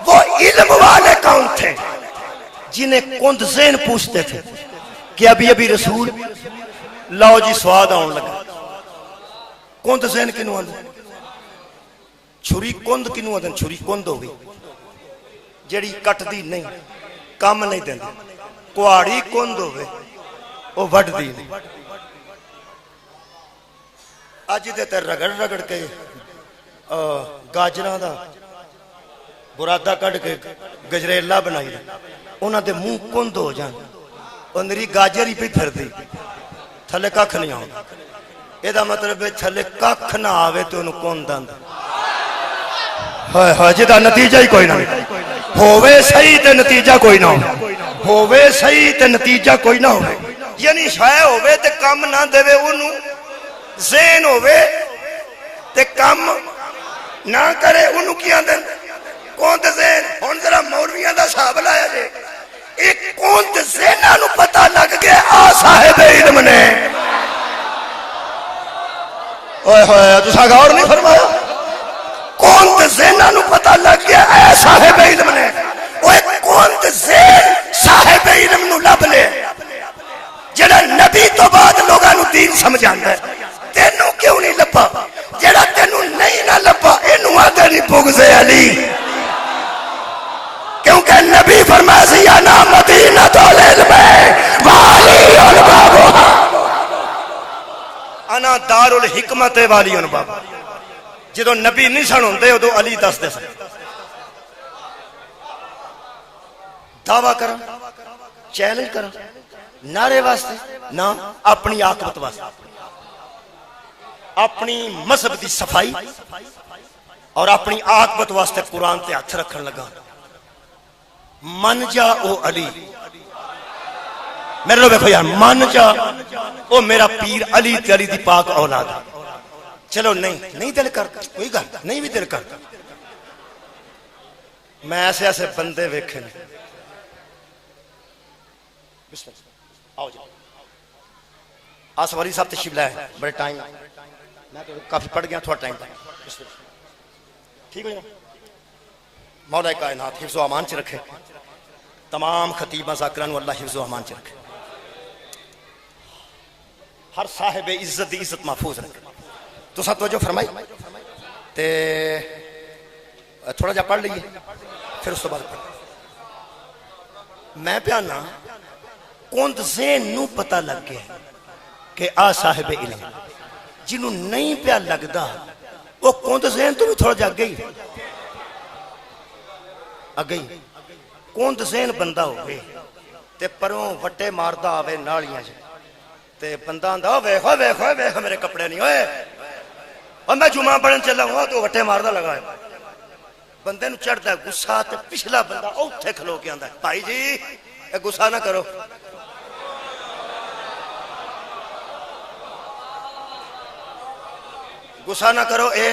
وہ علم والے کون تھے جنہیں کند ذہن پوچھتے تھے کہ ابھی رسول لاؤ جی سواد آن لگا کند ذہن کنو آن چھری کند کنو آن چھری کند ہو گئی جڑی کٹ دی نہیں کام نہیں دیں کواری کند ہو گئے وہ وڈ دی نہیں آج دیتے رگڑ رگڑ کے گاجرہ دا برادہ کٹ کے گجریلا بنائی دا انہاں دے منہ کند ہو جان اندری گاجر ہی پہ پھر دی تھلے ککھ نہیں آؤں ایدہ مطلب ہے تھلے ککھ نہ آوے تو انہوں کون داندہ ہائے جدہ نتیجہ ہی کوئی نہ ہووے صحیح تے نتیجہ کوئی نہ ہووے صحیح تے نتیجہ کوئی نہ ہووے یعنی شاہ ہووے تے کم نہ دے وے انہوں ذہن ہووے تے کم نہ کرے انہوں کیا دیں کون تے ذہن ہون ذرا مولویاں دا صحاب لایا جے ایک کون تے ذہنہ نو پتہ لگ گیا آ صاحب علم نے اوہ ہوئے تو سا غور نہیں فرمایا کون تے زینہ نو پتہ لگ گیا اے صاحب علم نے، اوے کون تے زین صاحب علم نو لب لے جڑا نبی تو بعد لوگاں نو دین سمجھاندا ہے، تینوں کیوں نہیں لبا؟ جڑا تینوں نہیں نہ لبا اینوں آدھے نہیں بغض علی، کیونکہ نبی فرمایا سی انا مدینہ العلم والی البابہ، انا دار الحکمت والی البابہ۔ جدو نبی نہیں سن ہوندے ادو علی دس دے سن، دعویٰ کرا چیلنج کرا نعرے واسطے نہ اپنی عاقبت واسطے، اپنی مذہب دی صفائی اور اپنی عاقبت واسطے قرآن تے ہاتھ رکھن لگا۔ من جا او علی، میرے لو دیکھو یار، من جا او میرا پیر علی تے علی دی پاک اولاد۔ چلو نہیں دل کرتا، کوئی گل نہیں بھی دل کرتا، میں ایسے ایسے بندے ویکھے نے، آؤ جی آسواری صاحب تشریف لائے، بڑے ٹائم میں تو کافی پڑھ گیا، تھوڑا ٹائم ٹھیک ہو جائے۔ مولا کائنات حفظ و امان چ رکھے، تمام خطیبہ ذاکران اللہ حفظ و امان چ رکھے، ہر صاحب عزت دی عزت محفوظ رکھے۔ تو ساتھ توجہ فرمائی تے تھوڑا جا پڑھ لیے پھر اس تو بعد پڑھ۔ میں پیانا کند ذہن نو پتہ لگ گیا کہ آ صاحب علم، جنہوں نہیں پیا لگدا وہ کند ذہن تو بھی تھوڑا جا گئی اگئی۔ کند ذہن بندہ ہوئے تے پروں وٹے ماردہ آوے نالیاں جے تے بندہ آندہ ویخو ویخو ویخو میرے کپڑے نہیں ہوئے، اور میں جمعہ پڑھن چلا ہوا تو وٹے ماردہ لگا ہے، بندے نو چڑھتا ہے غصہ تے پچھلا بندہ اوتھے کھلو کے آندا ہے بھائی جی اے غصہ نہ کرو، غصہ نہ کرو، اے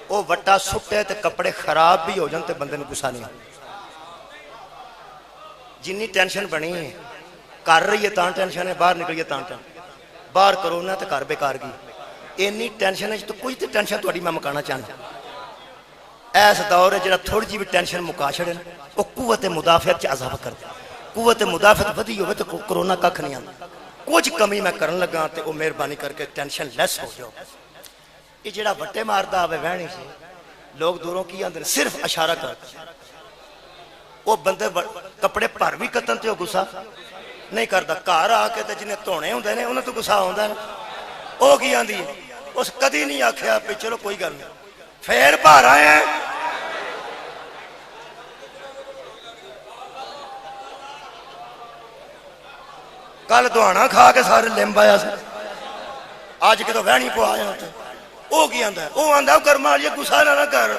او وٹا سٹے تے کپڑے خراب بھی ہو جان تے بندے نو غصہ نہیں۔ جنی ٹینشن بنی ہے کر رہی ہے تاں ٹینشن ہے، باہر نکلیے تاں ٹینشن، باہر کرونا تے کر بیکار گئی، اینی ٹینشن ہے تو کوئی تے ٹینشن تہاڈی میں مکانا چاہنا۔ ایس دور ہے جڑا تھوڑی جی بھی ٹینشن مکا چھڑے نا وہ قوت مدافعت چ اضافہ کرتا، قوت مدافعت ودی ہوئے تو کرونا ککھ نہیں آندا۔ کچھ کمی میں کرن لگا تے او مہربانی کر کے ٹینشن لیس ہو جاؤ۔ یہ جڑا وٹے ماردا آوے وہنی سے لوگ دوروں کی اندر صرف اشارہ کرتے، وہ بندے کپڑے پر بھی کتن تے غصہ نہیں کرتا، گھر آ کے تے جنہیں دھونے ہوندے نے انہاں تو غصہ ہوندا ہے نا، او کی آندی ہے اس کدی نہیں آکھیا پہ چلو کوئی گل نہیں پھر باہر آئے ہیں۔ کل دہانا کھا کے سارے لمب آیا سے، آج کے تو وہنی پو آیا ہوتے، او کی آندا ہے، او آندا کر ماریے غصہ نہ کر،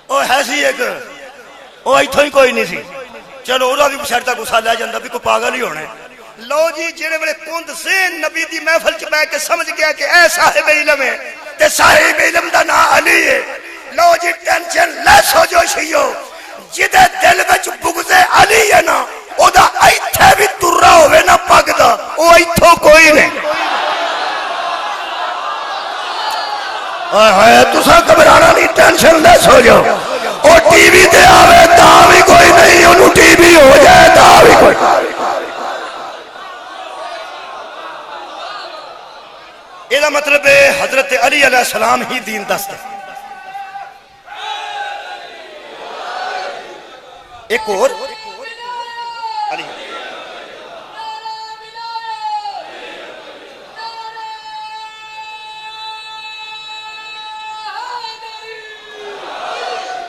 او ہے سی ایک او ایتھوں ہی کوئی نہیں سی، چلو اوہ بھی بشرطہ غصہ لے جاندہ بھی کوئی پاگل ہی ہونے۔ لو جی جڑے بڑے کند زین نبی دی محفل چ بیٹھ کے سمجھ گیا کہ اے صاحب علم ہے تے صاحب علم دا نا علی ہے، لو جی ٹینشن لیس ہو جو شیو، جدے دل وچ بغض علی ہے نا او دا ایتھے بھی ترا ہوئے نا پگ دا او ایتھوں کوئی نہیں۔ ہائے تساں گھبرانا نہیں، ٹینشن لیس ہو جاؤ، او ٹی وی تے آوے تاں بھی کوئی نہیں، انہوں ٹی وی ہو جائے تاں بھی کوئی نہیں۔ یہ مطلب ہے حضرت علی علیہ السلام ہی دین دست ہے۔ ایک اور علی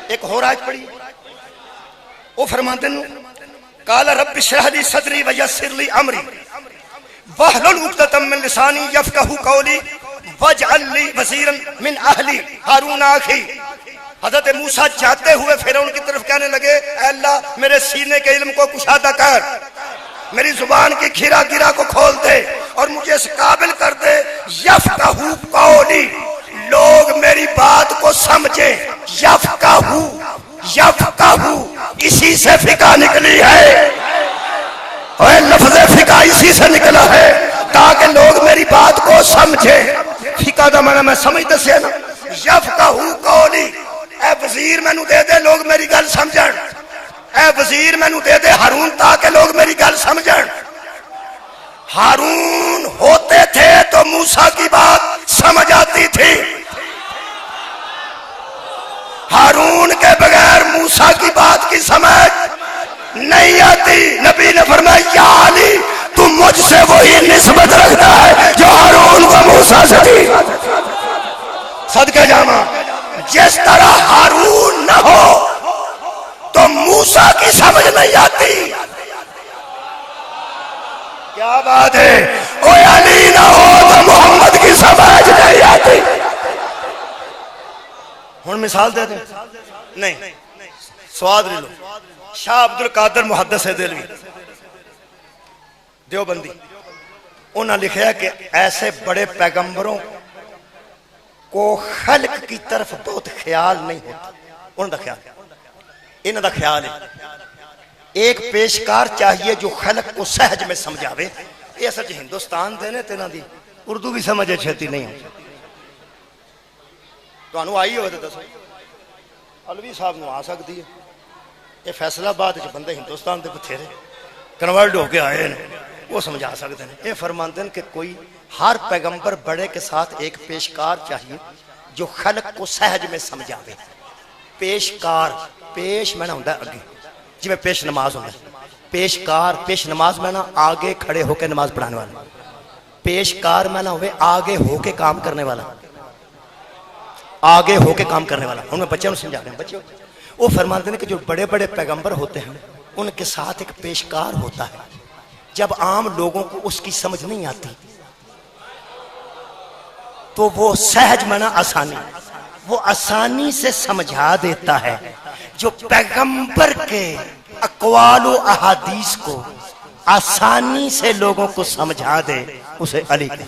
ایک اور آیت پڑھی وہ فرماتے ہیں قال رب اشرح لي صدري ويسر لي امري واحلل عقدة من لساني يفقهوا قولي واجعل لي وزيرا من اهلي هارون اخي۔ حضرت موسیٰ جاتے ہوئے فرعون کی طرف کہنے لگے اے اللہ میرے سینے کے علم کو کشادہ کر، میری زبان کی کھیرا گرا کو کھول دے اور مجھے اس قابل کر دے یفقہوا قولی، لوگ میری بات کو سمجھے۔ یفقہوا اسی سے فقہ نکلی ہے، اور لفظ فقہ اسی سے نکلا ہے تاکہ لوگ میری بات کو سمجھے۔ فقہ دا معنی میں سمجھ دسیا نا یفقہو قولی اے وزیر مینو دے دے لوگ میری گل سمجھن اے وزیر مینو دے دے ہارون تاکہ لوگ میری گل سمجھن ہارون ہوتے تھے تو موسیٰ کی بات سمجھ آتی تھی ہارون کے بغیر موسیٰ کی بات کی سمجھ نہیں آتی نبی نے فرمایا یا علی تم مجھ سے وہی نسبت رکھتا ہے جو ہارون کو موسیٰ سے تھی صدقہ جامع جس طرح ہارون نہ ہو تو موسیٰ کی سمجھ نہیں آتی کیا بات ہے او علی نہ ہو تو محمد کی سمجھ نہیں آتی ہن مثال دے دیں نہیں سواد لے لو شاہ عبد القادر محدث دہلوی دیوبندی انہوں نے لکھا کہ ایسے بڑے پیغمبروں کو خلق کی طرف بہت خیال نہیں ہوتا انہوں دا خیال انہوں دا خیال ہے ایک پیشکار چاہیے جو خلق کو سہج میں سمجھاوے یہ اصل ہندوستان دے نے تینا دی اردو بھی سمجھے چھتی نہیں ہو تو انہوں آئی ہوئے تو دسو علوی صاحب نو آ سکتی ہے یہ فیصلہ آباد جو بندے ہندوستان دے بتھیرے کنورٹ ہو کے آئے ہیں وہ سمجھا سکتے ہیں یہ فرماندے ہیں کہ کوئی ہر پیغمبر بڑے کے ساتھ ایک پیشکار چاہیے جو خلق کو سہج میں سمجھاوے پیشکار پیش میں نہ ہوندہ اگے جی میں پیش نماز ہوندہ پیشکار پیش نماز میں نہ آگے کھڑے ہو کے نماز پڑھانے والا پیشکار میں نہ ہوئے آگے ہو کے کام کرنے والا آگے ہو کے کام کرنے والا ان میں بچے انہوں سمجھا رہے ہیں بچے وہ فرماتے ہیں کہ جو بڑے بڑے پیغمبر ہوتے ہیں ان کے ساتھ ایک پیشکار ہوتا ہے جب عام لوگوں کو اس کی سمجھ نہیں آتی تو وہ سہج منا آسانی وہ آسانی سے سمجھا دیتا ہے جو پیغمبر کے اقوال و احادیث کو آسانی سے لوگوں کو سمجھا دے اسے علی کے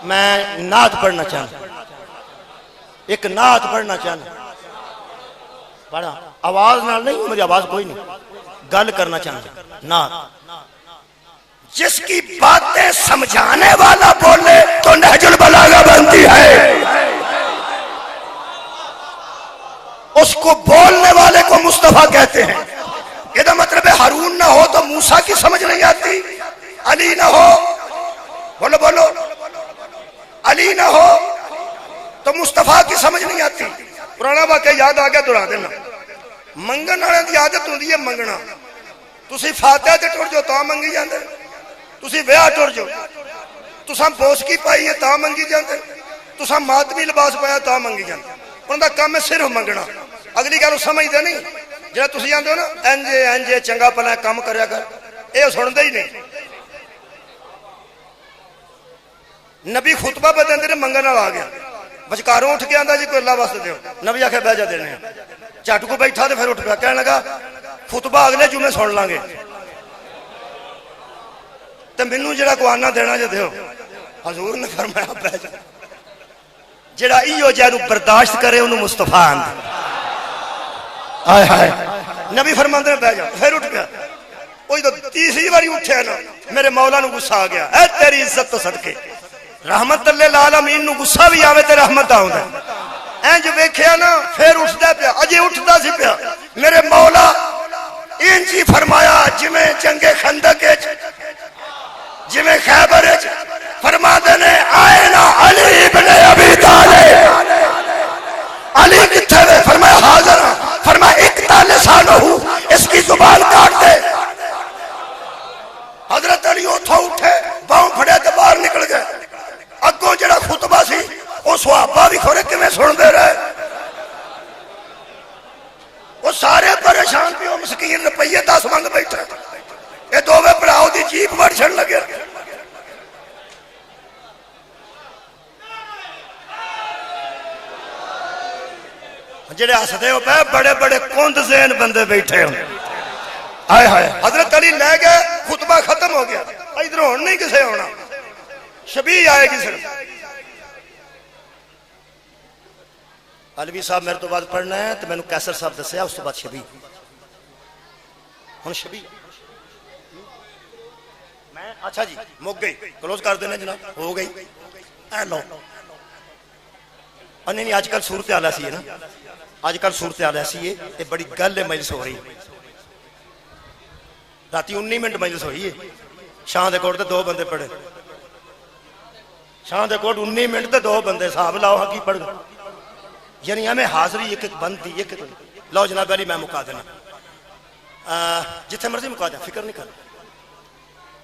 میں نعت پڑھنا چاہتا ایک نعت پڑھنا چاہتا پڑھا آواز نہ نہیں مجھے آواز کوئی نہیں گل کرنا چاہتا نعت جس کی باتیں سمجھانے والا بولے تو نہج البلاغہ بنتی ہے اس کو بولنے والے کو مصطفیٰ کہتے ہیں یہ مطلب ہے ہارون نہ ہو تو موسیٰ کی سمجھ نہیں آتی علی نہ ہو بولو بولو علی نہ ہو تو مصطفیٰ کی سمجھ نہیں آتی پرانا واقعہ یاد آ گیا دہرا دینا منگن والے کی عادت ہوندی ہے منگنا تسی فاتحہ تے ٹر جو تا منگی جاندے تسی ویاہ ٹر جو تساں بوسکی پائی ہے تا منگی جاندے تساں ماتمی لباس پایا تا منگی جاندے انہاں دا کام ہے صرف منگنا اگلی گل سمجھدے نہیں جڑا تسی جاندے ہو نا انجے چنگا پلا کام کریا کر اے سندا ہی نہیں نبی خطبہ بدن دے منگن والا آ گیا بچکاروں اٹھ کے آندا جی کوئی اللہ واسطے دیو نبی آکھے بیٹھ جا دینے چٹ کو بیٹھا تے پھر اٹھ پیا کہنے لگا خطبہ اگلے جمعے سن لیں گے تے مینوں جڑا کو آنا دینا جے دیو حضور نے فرمایا بیٹھ جا جڑا ایو جے نو برداشت کرے اونوں مصطفیٰ آندا ہائے ہائے نبی فرماندے نے بیٹھ جا پھر اٹھ پیا کوئی تو تیسری باری اٹھیا نا میرے مولا نو غصہ آ گیا اے تیری عزت تو صدقے رحمت للعالمین نو غصہ بھی آوے تے رحمت آوندا اینج ویکھیا نا پھر اٹھدا پیا اجے اٹھدا سی پیا میرے مولا انج ہی فرمایا جویں جنگ خندق وچ جویں خیبر وچ فرماتے نے آئے نا علی ابن ابی طالب علی کتھے وے فرمایا حاضر فرمایا اقطع لسانہ اس کی زبان کاٹ دے حضرت علی اوتھوں اٹھے باہوں پھڑے تے باہر نکل گئے اگوں جڑا خطبہ سی وہ صحابہ بھی کھورے کیویں سن دے رہے وہ سارے پریشان پہ مسکین روپیے 10 منگ بیٹھے یہ دوویں بھراؤ دی جیپ وڑ چھڑ لگے جڑے ہسدے ہو پے بڑے بڑے کند ذہن بندے بیٹھے ہوں ہائے ہائے حضرت علی لے گئے خطبہ ختم ہو گیا ادھر ہون نہیں کسے ہونا شبیہ آئے گی صرف علوی صاحب میرے تو بعد پڑھنا ہے تو میں نے کیسر صاحب دسیا اس تو بعد شبیہ ہن شبیہ میں اچھا جی مک گئی کلوز کر دینا جناب ہو گئی اے لو نہیں اج کل صورت حال ایسی ہے نا اج کل صورت حال ایسی ہے یہ بڑی گل ہے مجلس ہو رہی رات 19 منٹ مجلس ہوئی ہے شاہ دے کوٹ تے 2 بندے پڑھے شاہ دے کوٹ 19 منٹ تے 2 بندے صاحب لاؤ ہاں کی پڑھ گئے یعنی ہمیں حاضری ایک ایک بند تھی ایک لو جناب علی میں مکا دینا جتھے مرضی مکا دیا فکر نہیں کرنا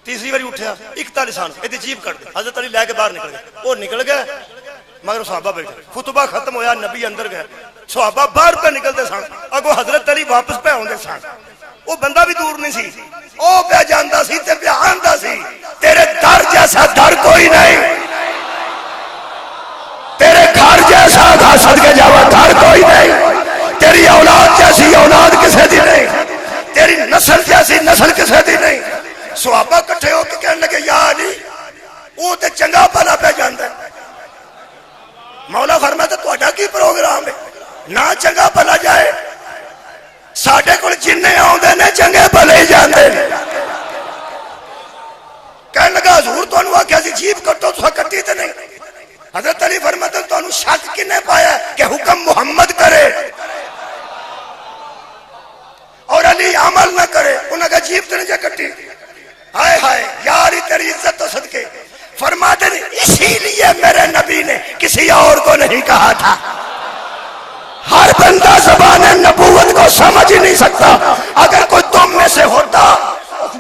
تیسری باری اٹھیا ایک تا لسان یہ جیب کر دے حضرت علی لے کے باہر نکل گئے وہ نکل گئے مگر صحابہ بیٹھے خطبہ ختم ہویا نبی اندر گئے صحابہ باہر پہ نکلتے سن اگو حضرت علی واپس پہ آندے سن وہ بندہ بھی دور نہیں سی او پہ جاندا سی تے پہ آندا سی تیرے در جیسا در کوئی نہیں تیرے گھر جیسا گھر صدقے جاوا گھر کوئی نہیں تیری اولاد جیسی اولاد کسے دی نہیں تیری نسل جیسی نسل کسے دی نہیں صحابہ کٹھے ہو کے کہنے لگے یا علی وہ تے چنگا بھلا پہ جاندا ہے مولا فرماتا تہاڈا کی پروگرام ہے نہ چنگا بھلا جائے ساڈے کول جننے آوندے نے چنگے بھلے جاندے نے کہنے لگا حضور تانوں آکھیا سی جیب کٹو تساں کٹی تے نہیں حضرت علی فرماتے تانوں شک کنے پایا کہ حکم محمد کرے اور علی عمل نہ کرے انہاں کا جیب تے نہیں جا کٹی ہائے ہائے یاری تیری عزت تو صدقے فرماتے ہیں اسی لیے میرے نبی نے کسی اور کو نہیں کہا تھا ہر بندہ زبان نبوت کو سمجھ ہی نہیں سکتا اگر کوئی تم میں سے ہوتا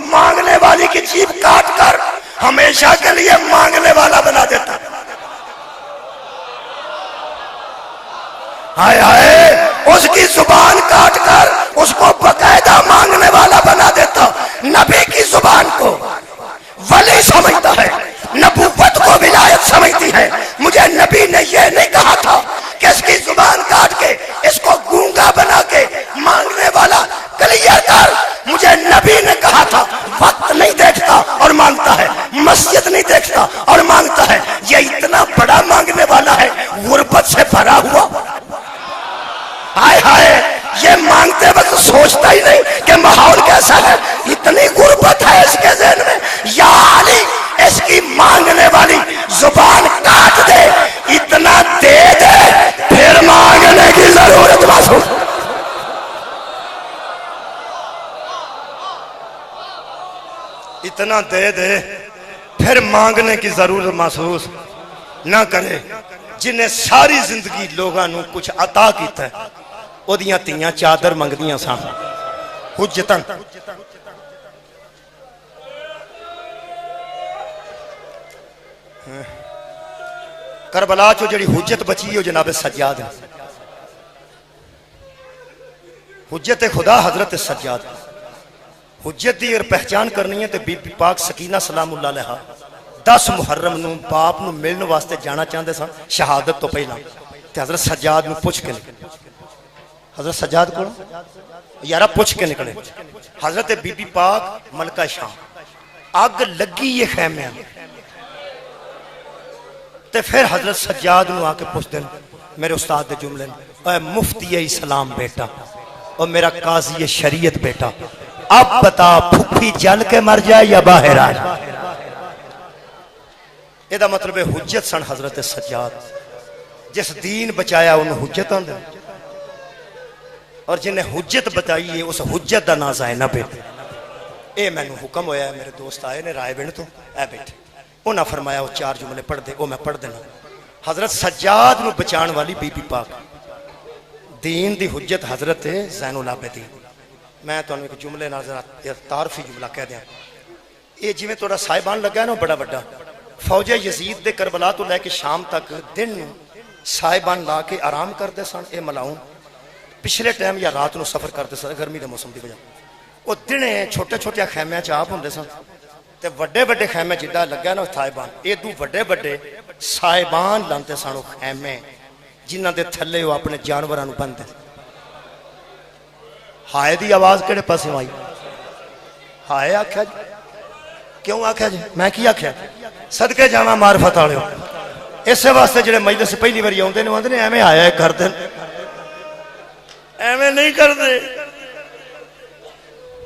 مانگنے والی کی جیب کاٹ کر ہمیشہ کے لیے مانگنے والا بنا دیتا ہائے ہائے اس کی زبان کاٹ کر اس کو باقاعدہ مانگنے والا بنا دیتا نبی کی زبان کو ولی سمجھتا ہے نبوت کو ولایت سمجھتی ہے مجھے نبی نے یہ نہیں کہا تھا کہ اس کی زبان کاٹ کے اس کو گونگا بنا کے مانگنے والا کلیئر کر مجھے نبی نے کہا تھا وقت نہیں دیکھتا اور مانگتا ہے مسجد نہیں دیکھتا اور مانگتا ہے یہ اتنا بڑا مانگنے والا ہے غربت سے بھرا ہوا ہائے ہائے یہ مانگتے وقت سوچتا ہی نہیں کہ ماحول کیسا ہے اتنی غربت ہے اس کے ذہن میں یا علی اس کی مانگنے والی زبان کاٹ دے اتنا دے دے پھر مانگنے کی ضرورت محسوس اتنا دے دے پھر مانگنے کی ضرورت محسوس نہ کرے جنہیں ساری زندگی لوگاں نو کچھ عطا کیتا ہے او دیاں تیاں چادر منگدیاں سان حجتن کربلا چو جڑی حجت بچی ہے جناب سجاد ہے حجت خدا حضرت سجاد حجت دی اگر پہچان کرنی ہے تو بی بی پاک سکینہ سلام اللہ علیہ 10 محرم نو باپ نو ملن واسطے جانا چاہندے سن شہادت تو پہلا تے حضرت سجاد نو پوچھ کے نکلے حضرت سجاد کو یارا پوچھ کے نکلے حضرت بی بی پاک ملکہ شام آگ لگی یہ خیمے تے پھر حضرت سجاد نو آ کے پوچھ دیں میرے استاد دے جملے اے مفتی اسلام بیٹا اور میرا قاضی شریعت بیٹا اب بتا پھپھی جل کے مر جائے یا باہر آ جائے یہ دا مطلب ہے حجت سن حضرت سجاد جس دین بچایا انہوں حجت آن دے اور جنہیں حجت بتائی ہے اس حجت دا نازائے نہ بیٹھے اے میں نے حکم ہویا ہے میرے دوست آئے نے رائے بین تو اے بیٹھے انہاں فرمایا وہ 4 جملے پڑھ دے وہ میں پڑھ دینا حضرت سجاد نو بچان والی بی بی پاک دین دی حجت حضرت زین العابدین میں تو ایک جملے نظر تعارفی جملہ کہہ دیا یہ جی میں تھوڑا صاحبان لگا ہے نا بڑا بڑا فوج یزید دے کربلا تو لے کے شام تک دن صاحبان لا کے آرام کرتے سن اے ملاؤں پچھلے ٹائم یا رات نو سفر کرتے سن گرمی دے موسم دی وجہ وہ دنے چھوٹے چھوٹے خیمے چاپ ہوندے سن تے وڈے وڈے خیمے جدا لگا نا صاحبان اے دو وڈے وڈے صاحبان لانتے سن خیمے جنہاں دے تھلے وہ اپنے جانوراں نو بندے ہائے دی آواز کڑے پاسے آئی ہائے آکھیا جی کیوں آکھیا جی میں کی آکھیا صدقے جاواں معرفت والے اس واسطے جڑے مجلس پہلی باری آوندے نے ایویں آیا کر دین ایویں نہیں کردے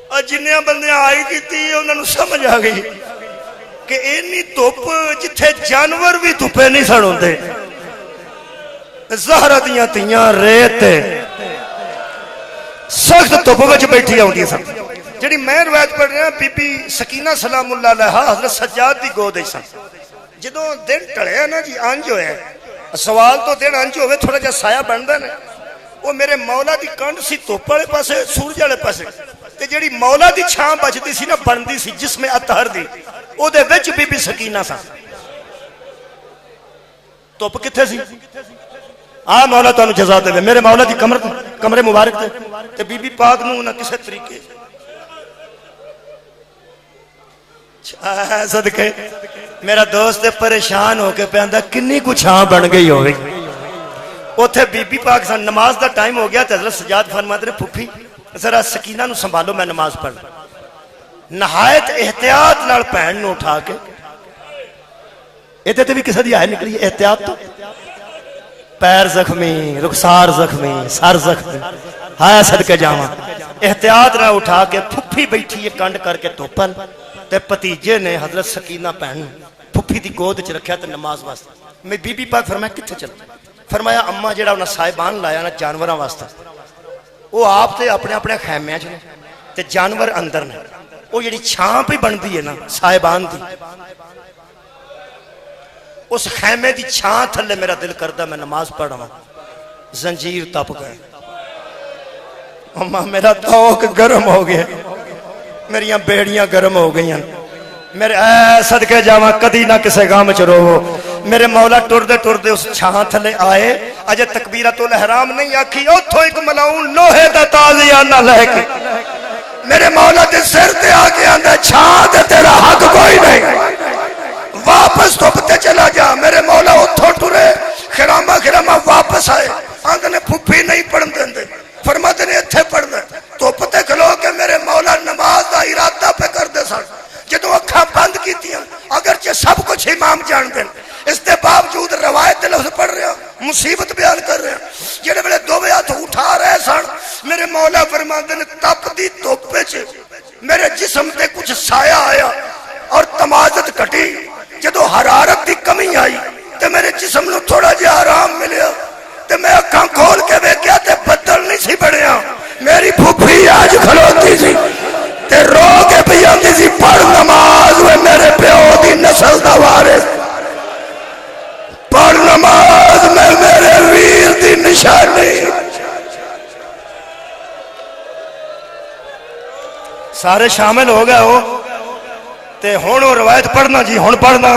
اور جنیاں بندے آئی کیتی انہاں نوں سمجھ آ گئی کہ اینی دھوپ جتھے جانور بھی دھوپے نہیں سن ہوندے زہرا دیاں تیاں ریت سخت دھوپ وچ بیٹھی آوندی سن جڑی میں روایت پڑھ رہا بی بی سکینہ سلام اللہ علیہا حضرت سجاد دی گود وچ سن جدوں دن ٹھڑیا نا جی انج ہویا سوال تو دن انج ہوے تھوڑا جہا سایہ بندا نا وہ میرے مولا دی کنڈ سی دھوپ والے پاسے سورج والے پاسے تے جڑی مولا دی چھاں بچدی سی نا بنتی سی جسم اطہر دی او دے وچ بی بی سکینہ سن دھوپ کتھے سی مولا تانوں جزا دے میرے مولا دی کمرے مبارک تے بی بی پاک نو نہ کسے طریقے صدقے میرا دوست پریشان ہو کے پہندا کنی کو چھاں بن گئی ہوئی اوتھے بی بی پاک سن نماز دا ٹائم ہو گیا تے حضرت سجاد فرماتے نے پھپھی ذرا سکینہ نو سنبھالو میں نماز پڑھ نہایت احتیاط نال بہن نو اٹھا کے ایتے تے بھی کسے دی آئے نکلی احتیاط تو پیر زخمی رخسار زخمی سر زخمی ہاں صدقے جاواں احتیاط نہ اٹھا کے پھپھی بیٹھی ہے کنڈ کر کے توپن تے پتیجے نے حضرت سکینہ پہن پھپھی دی گود چ رکھیا تے نماز واسطے میں بی بی پاک فرمایا کتھے چلتے فرمایا اما جڑا انہاں صاحبان لایا نا جانوراں واسطے وہ آپ تے اپنے اپنے خیمیاں چ نے تے جانور اندر نے وہ جڑی چھاں پہ بندی ہے نا صاحبان دی اس خیمے دی چھاں تھلے میرا دل کردہ میں نماز پڑھ رہا زنجیر تپ گئے اما میرا توک گرم ہو گیا میریاں بیڑیاں گرم ہو گئی میرے اے صدقے جاواں کدی نہ کسے غم چ روو میرے مولا ٹر دے اس چھاں تھلے آئے اجے تکبیرۃ الاحرام نہیں آکھی اوتھوں ایک ملاؤن لوہے دا تازیہ نہ لے کے میرے مولا دے سر تے آ کے آندا چھاں تے تیرا حق کوئی نہیں واپس دھوپتے چلا جا میرے مولا اتھوں ٹرے خراما واپس آئے آنکھ نے پھپھی نہیں پڑھن دیں فرماتے نے اتھے پڑھنا دھوپتے کھلو کے میرے مولا نماز دا ارادہ پہ کر دے سن جدو اکھاں بند کی تیاں اگرچہ سب کچھ امام جان دیں اس دے باوجود روایت لفظ پڑھ رہے ہیں مصیبت بیان کر رہے ہیں جڑے بڑے دو ہاتھ اٹھا رہے سن میرے مولا فرماتے نے تپ دی دھوپے چ میرے جسم تے کچھ سایہ آیا اور تمازت کٹی جدو حرارت دی کمی آئی تے میرے جسم نو تھوڑا جہا آرام ملیا تے میں اکھاں کھول کے ویکھیا تے بدل نہیں سی بڑھیا میری پھپھی آج کھلوتی سی تے رو کے پئی آندی سی پڑھ نماز وے میرے پیو دی نسل دا وارث پڑھ نماز میں میرے ویر دی نشانی سارے شامل ہو گئے ہو تے ہون وہ روایت پڑھنا جی ہون پڑھنا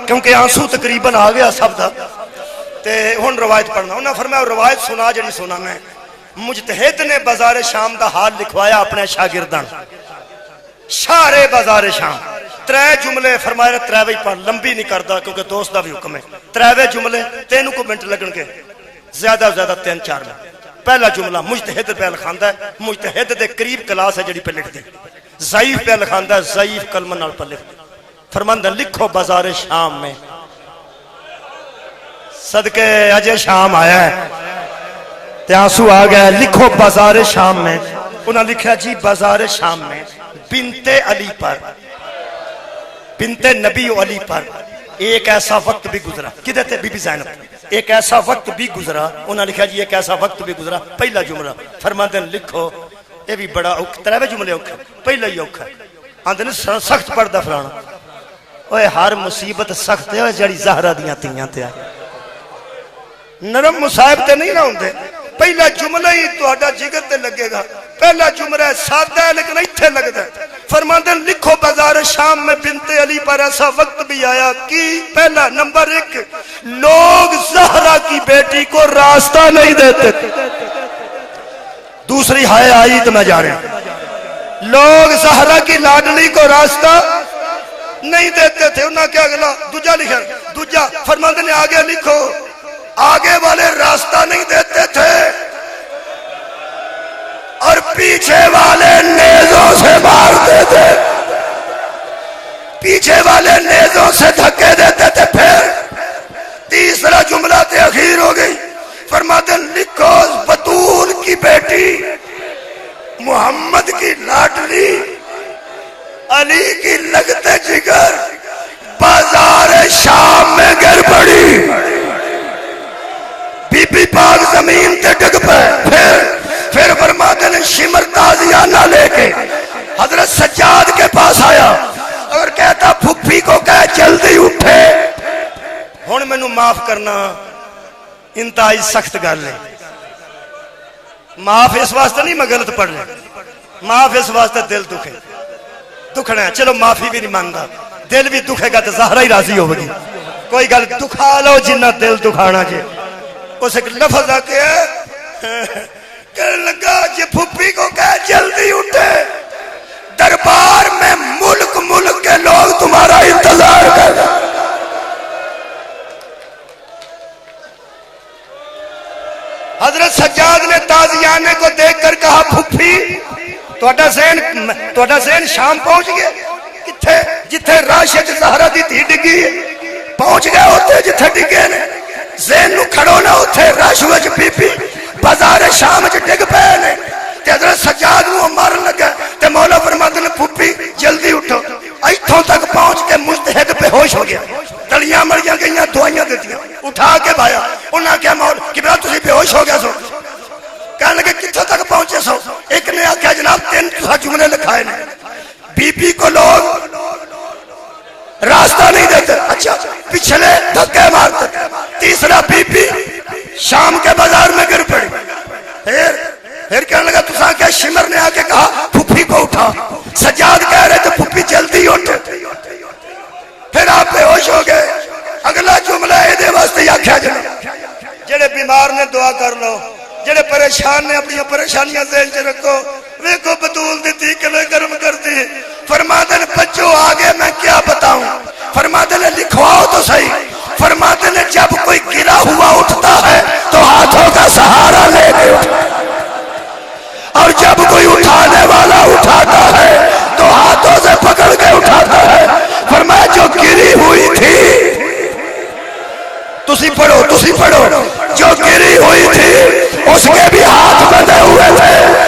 کیونکہ آنسو تقریباً آ گیا سب دا تے ہون روایت پڑھنا انہاں فرمایا روایت سنا جڑی سنا میں مجتہد نے بازار شام دا حال لکھوایا اپنے شاگردان شارے بازار شام ترے جملے فرمایا ترے وی پڑھ لمبی نہیں کردا کیونکہ دوست دا بھی حکم ہے ترے جملے 3 کو منٹ لگن گے زیادہ زیادہ 3-4 منٹ پہلا جملہ مجتہد پہ لکھاندا ہے مجتہد دے قریب کلاس ہے جڑی پہ لکھ دے ضعیف پہ لکھاندا ہے ضعیف کلمہ نال پہ لکھ فرماندا لکھو بازار شام میں صدقے اجے شام آیا ہے تے آنسو آ گیا لکھو بازار شام میں انہاں لکھا جی بازار شام میں بنت علی پر بنت نبی علی پر ایک ایسا وقت بھی گزرا کدھر تے بی بی زینب ایک ایسا وقت بھی گزرا انہاں لکھا جی ایک ایسا وقت بھی گزرا پہلا جملہ فرماندے لکھو یہ بھی بڑا ترے جملے اوکھا پہلا ہی اوکھا آندے نے سخت پردہ فلانا اوے ہر مصیبت سخت ہے جڑی زہرا دیاں تیاں تے نرم مصائب تے نہیں نہ ہوندے پہلا جملہ ہی تہاڈا جگر تے لگے گا پہلا جملہ سادہ ہے لیکن ایتھے لگدا ہے فرماندے لکھو بازار شام میں بنت علی پر ایسا وقت بھی آیا کہ پہلا نمبر 1 لوگ زہرا کی بیٹی کو راستہ نہیں دیتے دوسری ہائے آئی تو میں جا رہا ہوں لوگ زہرا کی لاڈلی کو راستہ نہیں دیتے تھے انہاں کیا گلا دوجا لکھا دوجا فرماندے نے آگے لکھو آگے والے راستہ نہیں دیتے تھے اور پیچھے والے نیزوں سے مارتے تھے پیچھے والے نیزوں سے دھکے دیتے تھے پھر تیسرا جملہ تے اخیر ہو گئی فرماتے لکھو بطول کی بیٹی محمد کی لاڈلی علی کی لگتے جگر زمین تے ڈگ پے. پھر فرماتے نے شمر تازیانہ لے کے حضرت سجاد کے پاس آیا اور کہتا پھپھی کو کہہ جلدی اٹھے. ہن مینوں معاف کرنا انتہائی سخت گل ہے. معاف اس واسطے نہیں میں غلط پڑھ لیا, معاف اس واسطے دل دکھے دکھنا ہے. چلو معافی بھی نہیں مانگا, دل بھی دکھے گا تو زہرا ہی راضی ہوگی. کوئی گل دکھا لو جنہ دل دکھانا جی. اس ایک لفظ آ کے کہنے لگا جی پھپھی کو کہہ جلدی اٹھے, دربار میں ملک ملک کے لوگ تمہارا انتظار کر رہے ہیں. حضرت سجاد نے تازیانے کو دیکھ کر کہا پھپھی تہاڈا ذہن شام پہنچ گیا. کتھے جتھے راشد زہرا دی دھی ڈگی پہنچ گئے ہوتے جتھے ڈگے نے. ذہن نو کھڑو نہ اوتھے رش وچ بی بی بازار شام وچ ڈگ پئے نے. تے حضرت سجاد نو مارن لگا تے مولا فرماتے نے پھپھی جلدی اٹھو. ایتھوں تک پہنچ کے مجتہد بے ہوش ہو گیا, تلیاں مڑیاں گئیاں, دعائیاں دتیاں, اٹھا کے بایا. انہاں کہا مولا کہ بھلا تسی بے ہوش ہو گیا سو. کہنے لگے کتھوں تک پہنچے سو. ایک نے آخیا جناب 3 جملے لکھائے نے, بی بی کو لوگ راستہ نہیں دیتے, اچھا پچھلے دھکے مارتے. تیسرا بی بی شام کے بازار میں گر پڑی. پھر کہنے لگا تسا کیا شمر نے آ کے کہا پھپھی کو اٹھا. سجاد کہہ رہے تھے پھپھی جلدی اٹھ. پھر آپ بے ہوش ہو گئے. اگلا جملہ یہ واسطے آخیا جڑے بیمار نے دعا کر لو, جڑے پریشان نے اپنی پریشانیاں ذہن چ رکھو. ویکھو بطول دی تھی کیویں گرم کرتی. فرماتے نے بچوں آگے میں کیا بتاؤں. فرماتے نے لکھواؤ تو صحیح. فرماتے نے جب کوئی گرا ہوا اٹھتا ہے تو ہاتھوں کا سہارا لے کے اٹھتا ہے, اور جب کوئی اٹھانے والا اٹھاتا ہے تو ہاتھوں سے پکڑ کے اٹھاتا ہے. فرمایا جو گری ہوئی تھی, تسی پڑھو جو گری ہوئی تھی اس کے بھی ہاتھ بندھے ہوئے تھے.